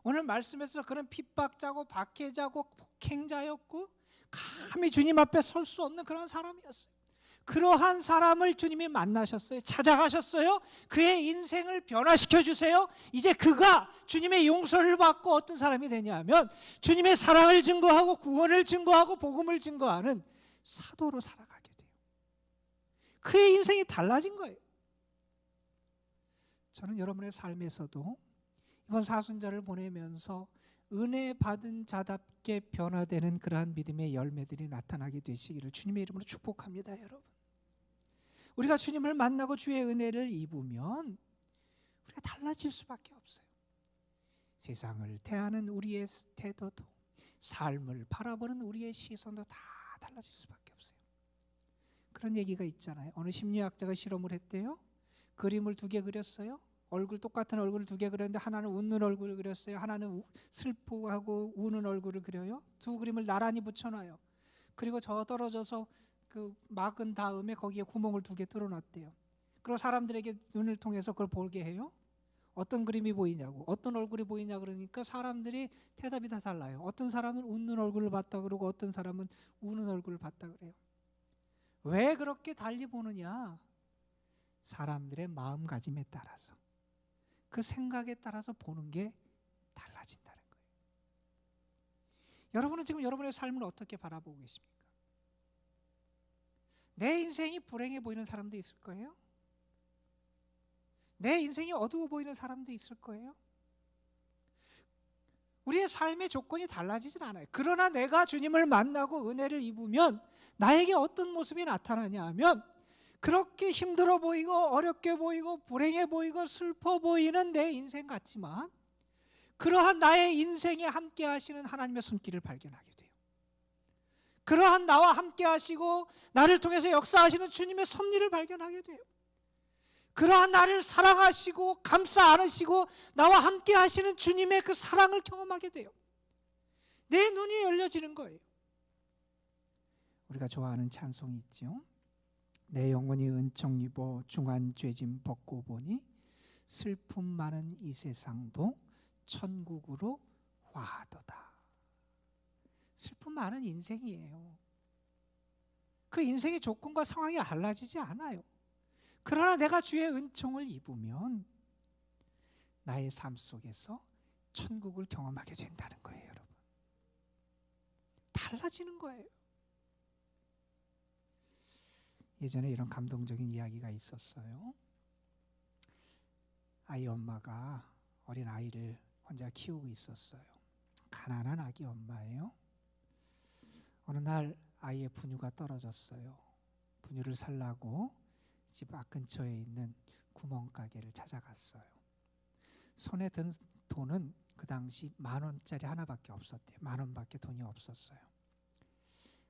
오늘 말씀에서 그런 핍박자고 박해자고 폭행자였고 감히 주님 앞에 설 수 없는 그런 사람이었어요. 그러한 사람을 주님이 만나셨어요. 찾아가셨어요. 그의 인생을 변화시켜 주세요. 이제 그가 주님의 용서를 받고 어떤 사람이 되냐면 주님의 사랑을 증거하고 구원을 증거하고 복음을 증거하는 사도로 살아가게 돼요. 그의 인생이 달라진 거예요. 저는 여러분의 삶에서도 이번 사순절을 보내면서 은혜 받은 자답게 변화되는 그러한 믿음의 열매들이 나타나게 되시기를 주님의 이름으로 축복합니다, 여러분. 우리가 주님을 만나고 주의 은혜를 입으면 우리가 달라질 수밖에 없어요. 세상을 대하는 우리의 태도도, 삶을 바라보는 우리의 시선도 다 달라질 수밖에 없어요. 그런 얘기가 있잖아요. 어느 심리학자가 실험을 했대요. 그림을 2개 그렸어요. 똑같은 얼굴을 2개 그렸는데 하나는 웃는 얼굴을 그렸어요. 하나는 슬퍼하고 우는 얼굴을 그려요. 2 그림을 나란히 붙여놔요. 그리고 저 떨어져서 그 막은 다음에 거기에 구멍을 2개 뚫어놨대요. 그리고 사람들에게 눈을 통해서 그걸 보게 해요. 어떤 그림이 보이냐고, 어떤 얼굴이 보이냐 그러니까 사람들이 대답이 다 달라요. 어떤 사람은 웃는 얼굴을 봤다 그러고 어떤 사람은 우는 얼굴을 봤다 그래요. 왜 그렇게 달리 보느냐? 사람들의 마음가짐에 따라서, 그 생각에 따라서 보는 게 달라진다는 거예요. 여러분은 지금 여러분의 삶을 어떻게 바라보고 계십니까? 내 인생이 불행해 보이는 사람도 있을 거예요. 내 인생이 어두워 보이는 사람도 있을 거예요. 우리의 삶의 조건이 달라지진 않아요. 그러나 내가 주님을 만나고 은혜를 입으면 나에게 어떤 모습이 나타나냐 하면 그렇게 힘들어 보이고 어렵게 보이고 불행해 보이고 슬퍼 보이는 내 인생 같지만 그러한 나의 인생에 함께 하시는 하나님의 손길을 발견하게 돼요. 그러한 나와 함께 하시고 나를 통해서 역사하시는 주님의 섭리를 발견하게 돼요. 그러한 나를 사랑하시고 감싸 안으시고 나와 함께 하시는 주님의 그 사랑을 경험하게 돼요. 내 눈이 열려지는 거예요. 우리가 좋아하는 찬송이 있죠. 내 영혼이 은총 입어 중한 죄짐 벗고 보니 슬픔 많은 이 세상도 천국으로 와도다. 슬픔 많은 인생이에요. 그 인생의 조건과 상황이 달라지지 않아요. 그러나 내가 주의 은총을 입으면 나의 삶 속에서 천국을 경험하게 된다는 거예요, 여러분. 달라지는 거예요. 예전에 이런 감동적인 이야기가 있었어요. 아이 엄마가 어린 아이를 혼자 키우고 있었어요. 가난한 아기 엄마예요. 어느 날 아이의 분유가 떨어졌어요. 분유를 살라고 집 앞 근처에 있는 구멍가게를 찾아갔어요. 손에 든 돈은 그 당시 10,000원짜리 하나밖에 없었대요. 10,000원밖에 돈이 없었어요.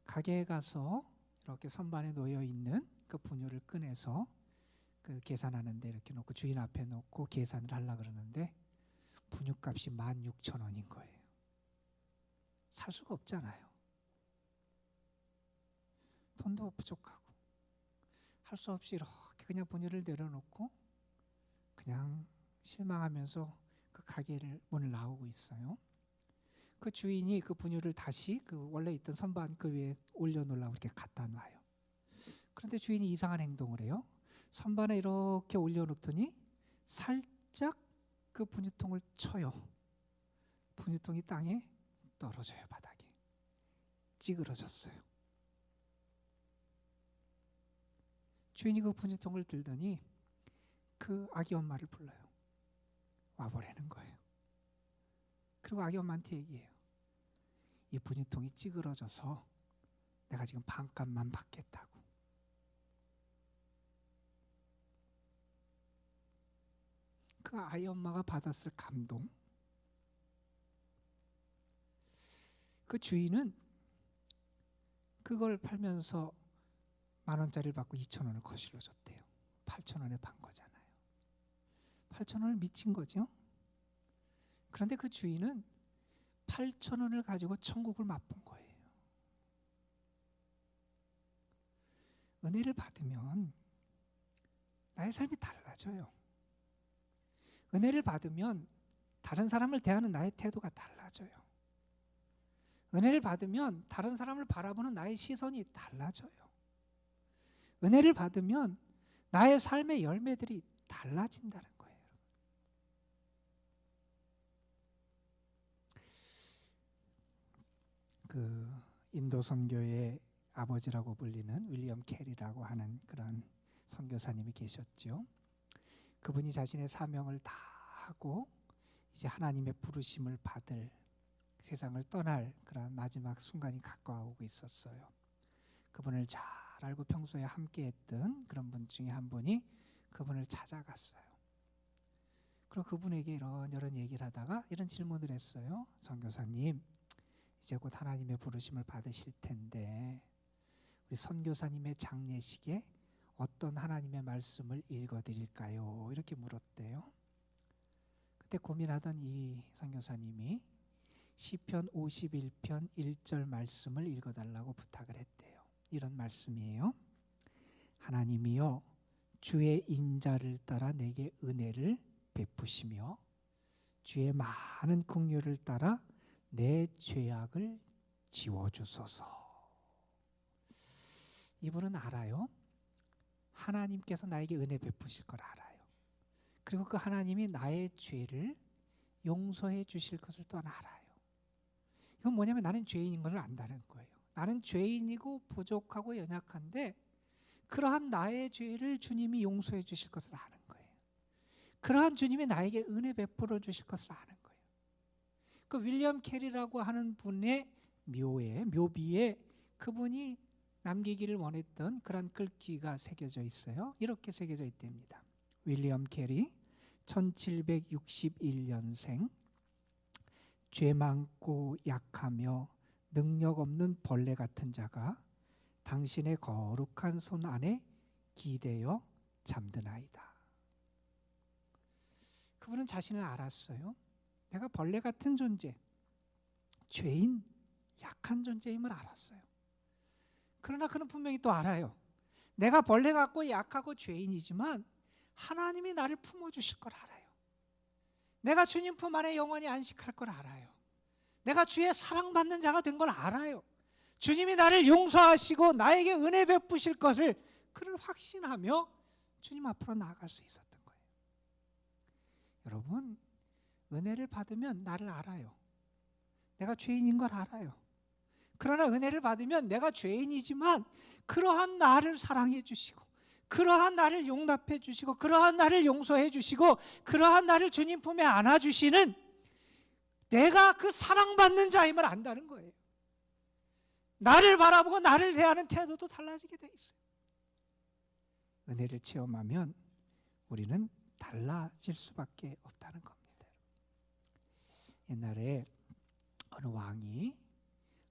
가게에 가서 이렇게 선반에 놓여 있는 그 분유를 꺼내서 그 계산하는데 이렇게 놓고 주인 앞에 놓고 계산을 하려고 그러는데 분유값이 16,000원인 거예요. 살 수가 없잖아요. 돈도 부족하고 할 수 없이 이렇게 그냥 분유를 내려놓고 그냥 실망하면서 그 가게를 문을 나오고 있어요. 그 주인이 그 분유를 다시 그 원래 있던 선반 그 위에 올려놓으려고 이렇게 갖다 놔요. 그런데 주인이 이상한 행동을 해요. 선반에 이렇게 올려놓더니 살짝 그 분유통을 쳐요. 분유통이 땅에 떨어져요. 바닥에 찌그러졌어요. 주인이 그 분유통을 들더니 그 아기 엄마를 불러요. 와보라는 거예요. 그리고 아기 엄마한테 얘기해요. 이 분유통이 찌그러져서 내가 지금 반값만 받겠다고. 그 아이 엄마가 받았을 감동. 그 주인은 그걸 팔면서 10,000원짜리를 받고 2,000원을 거실로 줬대요. 8,000원에 판 거잖아요. 8,000원을 미친 거죠. 그런데 그 주인은 8,000원을 가지고 천국을 맛본 거예요. 은혜를 받으면 나의 삶이 달라져요. 은혜를 받으면 다른 사람을 대하는 나의 태도가 달라져요. 은혜를 받으면 다른 사람을 바라보는 나의 시선이 달라져요. 은혜를 받으면 나의 삶의 열매들이 달라진다는 거예요. 그 인도 선교의 아버지라고 불리는 윌리엄 캐리라고 하는 그런 선교사님이 계셨죠. 그분이 자신의 사명을 다 하고 이제 하나님의 부르심을 받을 세상을 떠날 그런 마지막 순간이 가까워오고 있었어요. 그분을 잘 알고 평소에 함께했던 그런 분 중에 한 분이 그분을 찾아갔어요. 그리고 그분에게 이런저런 얘기를 하다가 이런 질문을 했어요. 선교사님, 이제 곧 하나님의 부르심을 받으실 텐데 우리 선교사님의 장례식에 어떤 하나님의 말씀을 읽어드릴까요? 이렇게 물었대요. 그때 고민하던 이 선교사님이 시편 51편 1절 말씀을 읽어달라고 부탁을 했대요. 이런 말씀이에요. 하나님이여 주의 인자를 따라 내게 은혜를 베푸시며 주의 많은 긍휼을 따라 내 죄악을 지워주소서. 이분은 알아요. 하나님께서 나에게 은혜 베푸실 걸 알아요. 그리고 그 하나님이 나의 죄를 용서해 주실 것을 또한 알아요. 이건 뭐냐면 나는 죄인인 것을 안다는 거예요. 나는 죄인이고 부족하고 연약한데 그러한 나의 죄를 주님이 용서해 주실 것을 아는 거예요. 그러한 주님이 나에게 은혜 베풀어 주실 것을 아는 거예요. 그 윌리엄 캐리라고 하는 분의 묘비에 그분이 남기기를 원했던 그런 글귀가 새겨져 있어요. 이렇게 새겨져 있답니다. 윌리엄 캐리 1761년생, 죄 많고 약하며 능력 없는 벌레 같은 자가 당신의 거룩한 손 안에 기대어 잠드나이다. 그분은 자신을 알았어요. 내가 벌레 같은 존재, 죄인, 약한 존재임을 알았어요. 그러나 그는 분명히 또 알아요. 내가 벌레 같고 약하고 죄인이지만 하나님이 나를 품어주실 걸 알아요. 내가 주님 품 안에 영원히 안식할 걸 알아요. 내가 주의 사랑받는 자가 된 걸 알아요. 주님이 나를 용서하시고 나에게 은혜 베푸실 것을 그를 확신하며 주님 앞으로 나아갈 수 있었던 거예요. 여러분, 은혜를 받으면 나를 알아요. 내가 죄인인 걸 알아요. 그러나 은혜를 받으면 내가 죄인이지만 그러한 나를 사랑해 주시고 그러한 나를 용납해 주시고 그러한 나를 용서해 주시고 그러한 나를 주님 품에 안아 주시는 내가 그 사랑받는 자임을 안다는 거예요. 나를 바라보고 나를 대하는 태도도 달라지게 돼 있어요. 은혜를 체험하면 우리는 달라질 수밖에 없다는 겁니다. 옛날에 어느 왕이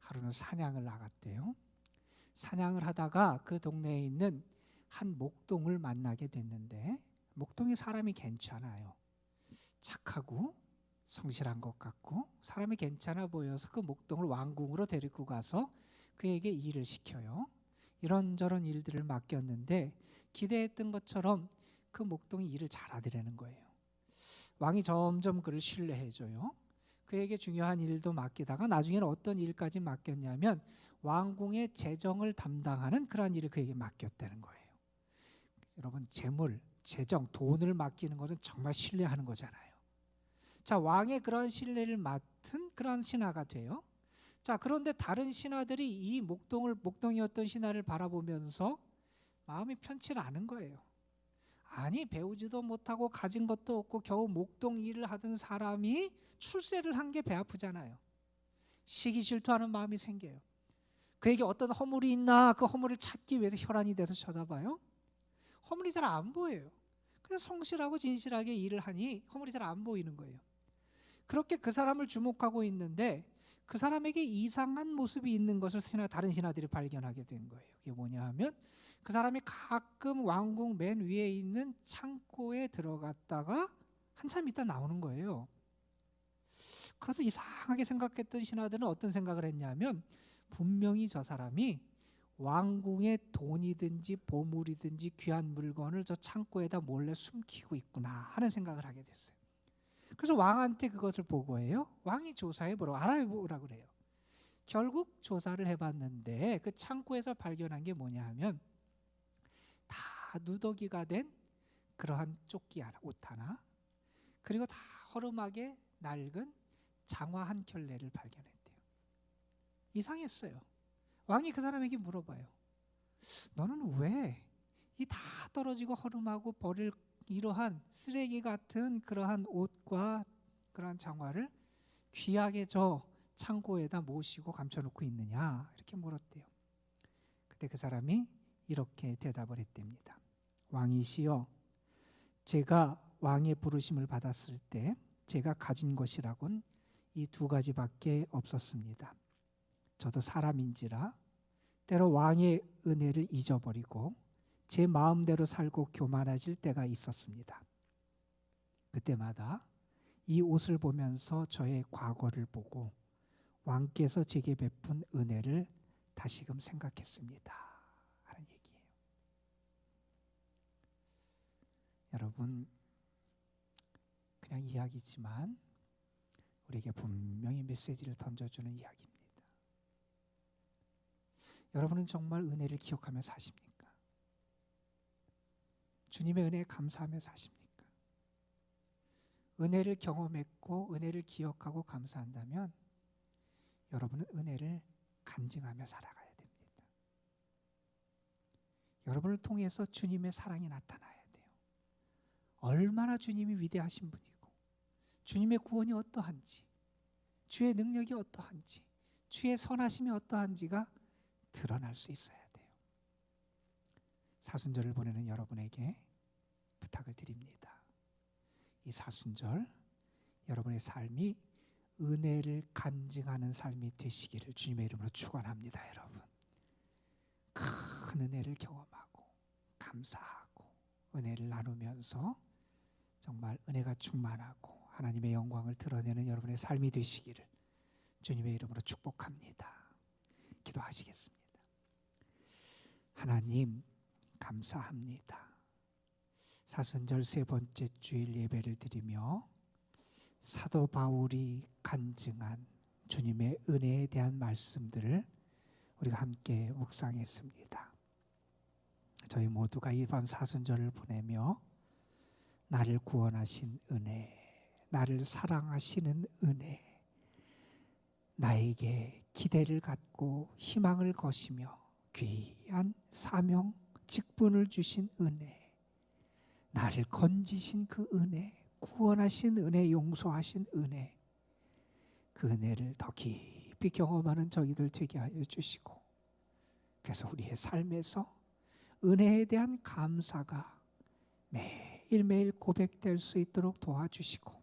하루는 사냥을 나갔대요. 사냥을 하다가 그 동네에 있는 한 목동을 만나게 됐는데 목동이 사람이 괜찮아요. 착하고 성실한 것 같고 사람이 괜찮아 보여서 그 목동을 왕궁으로 데리고 가서 그에게 일을 시켜요. 이런저런 일들을 맡겼는데 기대했던 것처럼 그 목동이 일을 잘하더라는 거예요. 왕이 점점 그를 신뢰해줘요. 그에게 중요한 일도 맡기다가 나중에는 어떤 일까지 맡겼냐면 왕궁의 재정을 담당하는 그런 일을 그에게 맡겼다는 거예요. 여러분, 재물, 재정, 돈을 맡기는 것은 정말 신뢰하는 거잖아요. 자, 왕의 그러한 신뢰를 맡은 그러한 신하가 돼요. 자, 그런데 다른 신하들이 이 목동이었던 신하를 바라보면서 마음이 편치 않은 거예요. 아니, 배우지도 못하고 가진 것도 없고 겨우 목동 일을 하던 사람이 출세를 한 게 배 아프잖아요. 시기 질투하는 마음이 생겨요. 그에게 어떤 허물이 있나 그 허물을 찾기 위해서 혈안이 돼서 쳐다봐요. 허물이 잘 안 보여요. 그냥 성실하고 진실하게 일을 하니 허물이 잘 안 보이는 거예요. 그렇게 그 사람을 주목하고 있는데 그 사람에게 이상한 모습이 있는 것을 다른 신하들이 발견하게 된 거예요. 그게 뭐냐 하면 그 사람이 가끔 왕궁 맨 위에 있는 창고에 들어갔다가 한참 있다 나오는 거예요. 그래서 이상하게 생각했던 신하들은 어떤 생각을 했냐면 분명히 저 사람이 왕궁의 돈이든지 보물이든지 귀한 물건을 저 창고에다 몰래 숨기고 있구나 하는 생각을 하게 됐어요. 그래서 왕한테 그것을 보고해요. 왕이 조사해보라고 알아보라고 그래요. 결국 조사를 해봤는데 그 창고에서 발견한 게 뭐냐 하면 다 누더기가 된 그러한 조끼 하나, 옷 하나, 그리고 다 허름하게 낡은 장화 한 켤레를 발견했대요. 이상했어요. 왕이 그 사람에게 물어봐요. 너는 왜 이 다 떨어지고 허름하고 버릴 이러한 쓰레기 같은 그러한 옷과 그러한 장화를 귀하게 저 창고에다 모시고 감춰놓고 있느냐 이렇게 물었대요. 그때 그 사람이 이렇게 대답을 했답니다. 왕이시여, 제가 왕의 부르심을 받았을 때 제가 가진 것이라곤 이 두 가지밖에 없었습니다. 저도 사람인지라 때로 왕의 은혜를 잊어버리고 제 마음대로 살고 교만해질 때가 있었습니다. 그때마다 이 옷을 보면서 저의 과거를 보고 왕께서 제게 베푼 은혜를 다시금 생각했습니다 하는 얘기예요. 여러분, 그냥 이야기지만 우리에게 분명히 메시지를 던져주는 이야기입니다. 여러분은 정말 은혜를 기억하며 사십니까? 주님의 은혜에 감사하며 사십니까? 은혜를 경험했고 은혜를 기억하고 감사한다면 여러분은 은혜를 간증하며 살아가야 됩니다. 여러분을 통해서 주님의 사랑이 나타나야 돼요. 얼마나 주님이 위대하신 분이고 주님의 구원이 어떠한지, 주의 능력이 어떠한지, 주의 선하심이 어떠한지가 드러날 수 있어야 돼요. 사순절을 보내는 여러분에게 부탁을 드립니다. 이 사순절 여러분의 삶이 은혜를 간증하는 삶이 되시기를 주님의 이름으로 축원합니다. 여러분, 큰 은혜를 경험하고 감사하고 은혜를 나누면서 정말 은혜가 충만하고 하나님의 영광을 드러내는 여러분의 삶이 되시기를 주님의 이름으로 축복합니다. 기도하시겠습니다. 하나님, 감사합니다. 사순절 세 번째 주일 예배를 드리며 사도 바울이 간증한 주님의 은혜에 대한 말씀들을 우리가 함께 묵상했습니다. 저희 모두가 이번 사순절을 보내며 나를 구원하신 은혜, 나를 사랑하시는 은혜, 나에게 기대를 갖고 희망을 거시며 귀한 사명, 직분을 주신 은혜, 나를 건지신 그 은혜, 구원하신 은혜, 용서하신 은혜, 그 은혜를 더 깊이 경험하는 저희들 되게 하여 주시고, 그래서 우리의 삶에서 은혜에 대한 감사가 매일매일 고백될 수 있도록 도와주시고,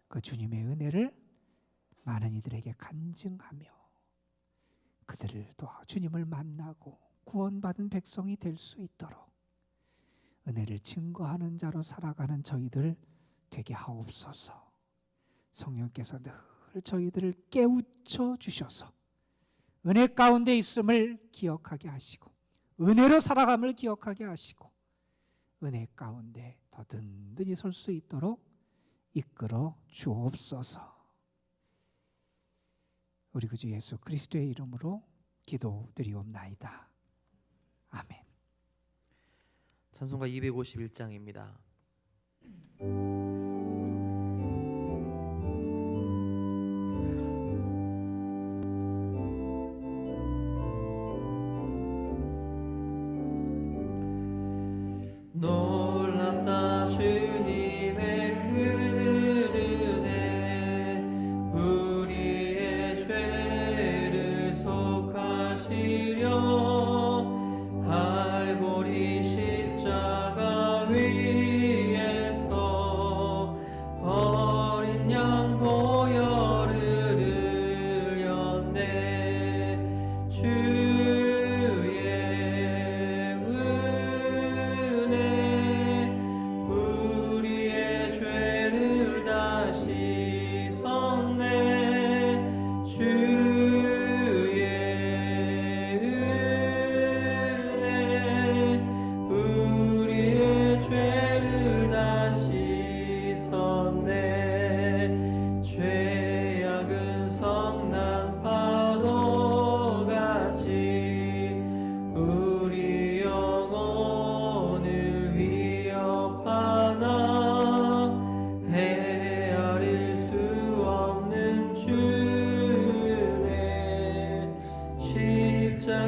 그 주님의 은혜를 많은 이들에게 간증하며 그들을 또 주님을 만나고 구원받은 백성이 될 수 있도록 은혜를 증거하는 자로 살아가는 저희들 되게 하옵소서. 성령께서 늘 저희들을 깨우쳐 주셔서 은혜 가운데 있음을 기억하게 하시고 은혜로 살아감을 기억하게 하시고 은혜 가운데 더 든든히 설 수 있도록 이끌어 주옵소서. 우리 구주 예수 그리스도의 이름으로 기도드리옵나이다. 아멘. 찬송가 251장입니다. 놀랍다 주님의 큰 은혜, 우리의 죄를 속하시려 갈보리 십자가 위에서 어린 양 보혈을 흘렸네. 주의 은혜 우리의 죄를 다 씻었네. 주의 은혜 우리의 죄를 다 씻었네. 죄악은 성난 파도같이 우리 영혼을 위협하나 헤아릴 수 없는 주네.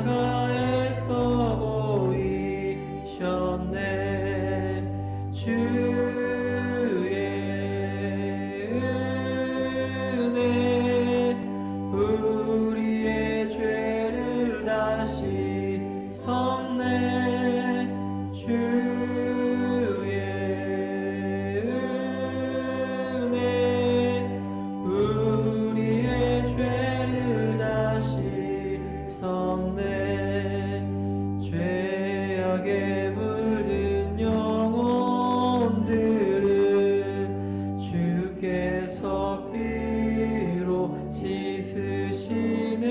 십자가에서 보이셨네. 주의 은혜 우리의 죄를 다 씻었네. 주의 은혜 우리의 죄를 다 씻었네. 죄악에 물든 영혼들을 주께서 피로 씻으시네.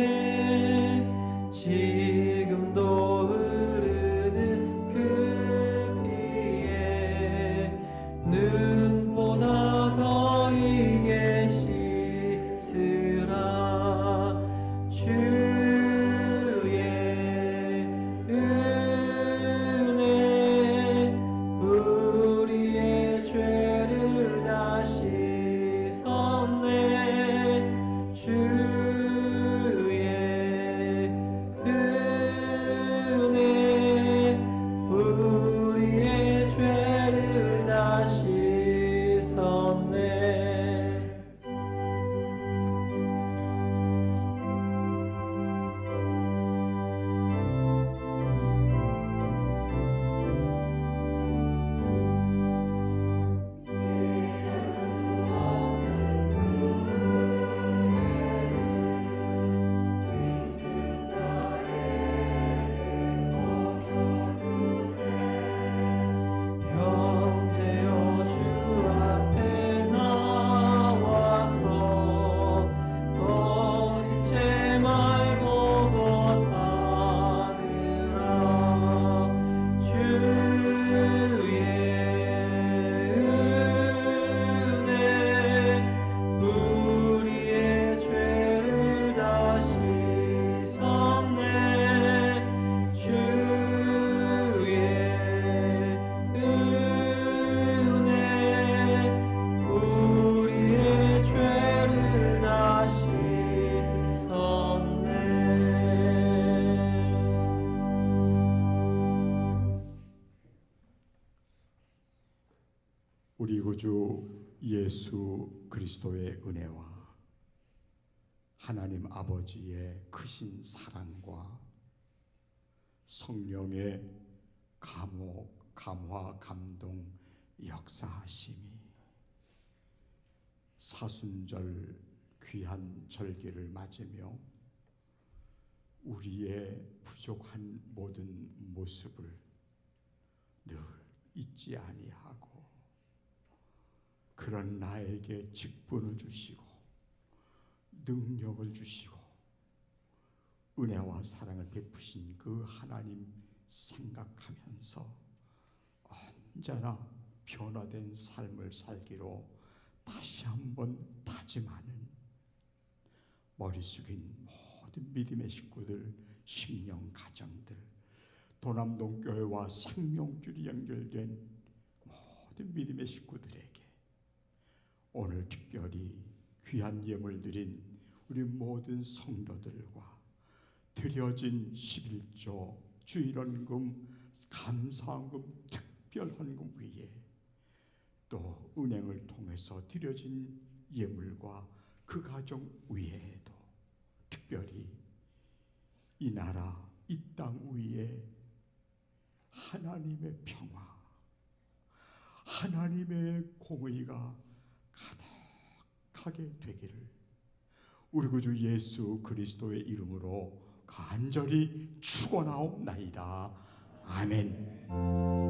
지금도 흐르는 그 피에 눈보다 더 이게 씻으라. 주의 은혜 우리의 죄를 다 씻었네. 주의 은혜 우리의 죄를 다 씻었네. 형제여 주 앞에 나와서 더 지체 말고 곧 받으라. 주의 은혜 우리의 죄를 다 씻었네. 주의 은혜 우리의 죄를 다 씻었네. 우리 구주 예수 그리스도의 은혜와 하나님 아버지의 크신 사랑과 성령의 감화, 감동, 역사하심이 사순절 귀한 절기를 맞으며 우리의 부족한 모든 모습을 늘 잊지 아니하고 그런 나에게 직분을 주시고 능력을 주시고 은혜와 사랑을 베푸신 그 하나님 생각하면서 언제나 변화된 삶을 살기로 다시 한번 다짐하는 머리 숙인 모든 믿음의 식구들, 심령 가정들, 도남동교회와 생명줄이 연결된 모든 믿음의 식구들에게 오늘 특별히 귀한 예물 드린 우리 모든 성도들과 드려진 11조 주일헌금 감사헌금 특별헌금 위에 또 은행을 통해서 드려진 예물과 그 가정 위에도 특별히 이 나라 이 땅 위에 하나님의 평화, 하나님의 공의가 가득하게 되기를 우리 구주 예수 그리스도의 이름으로 간절히 축원하옵나이다. 아멘.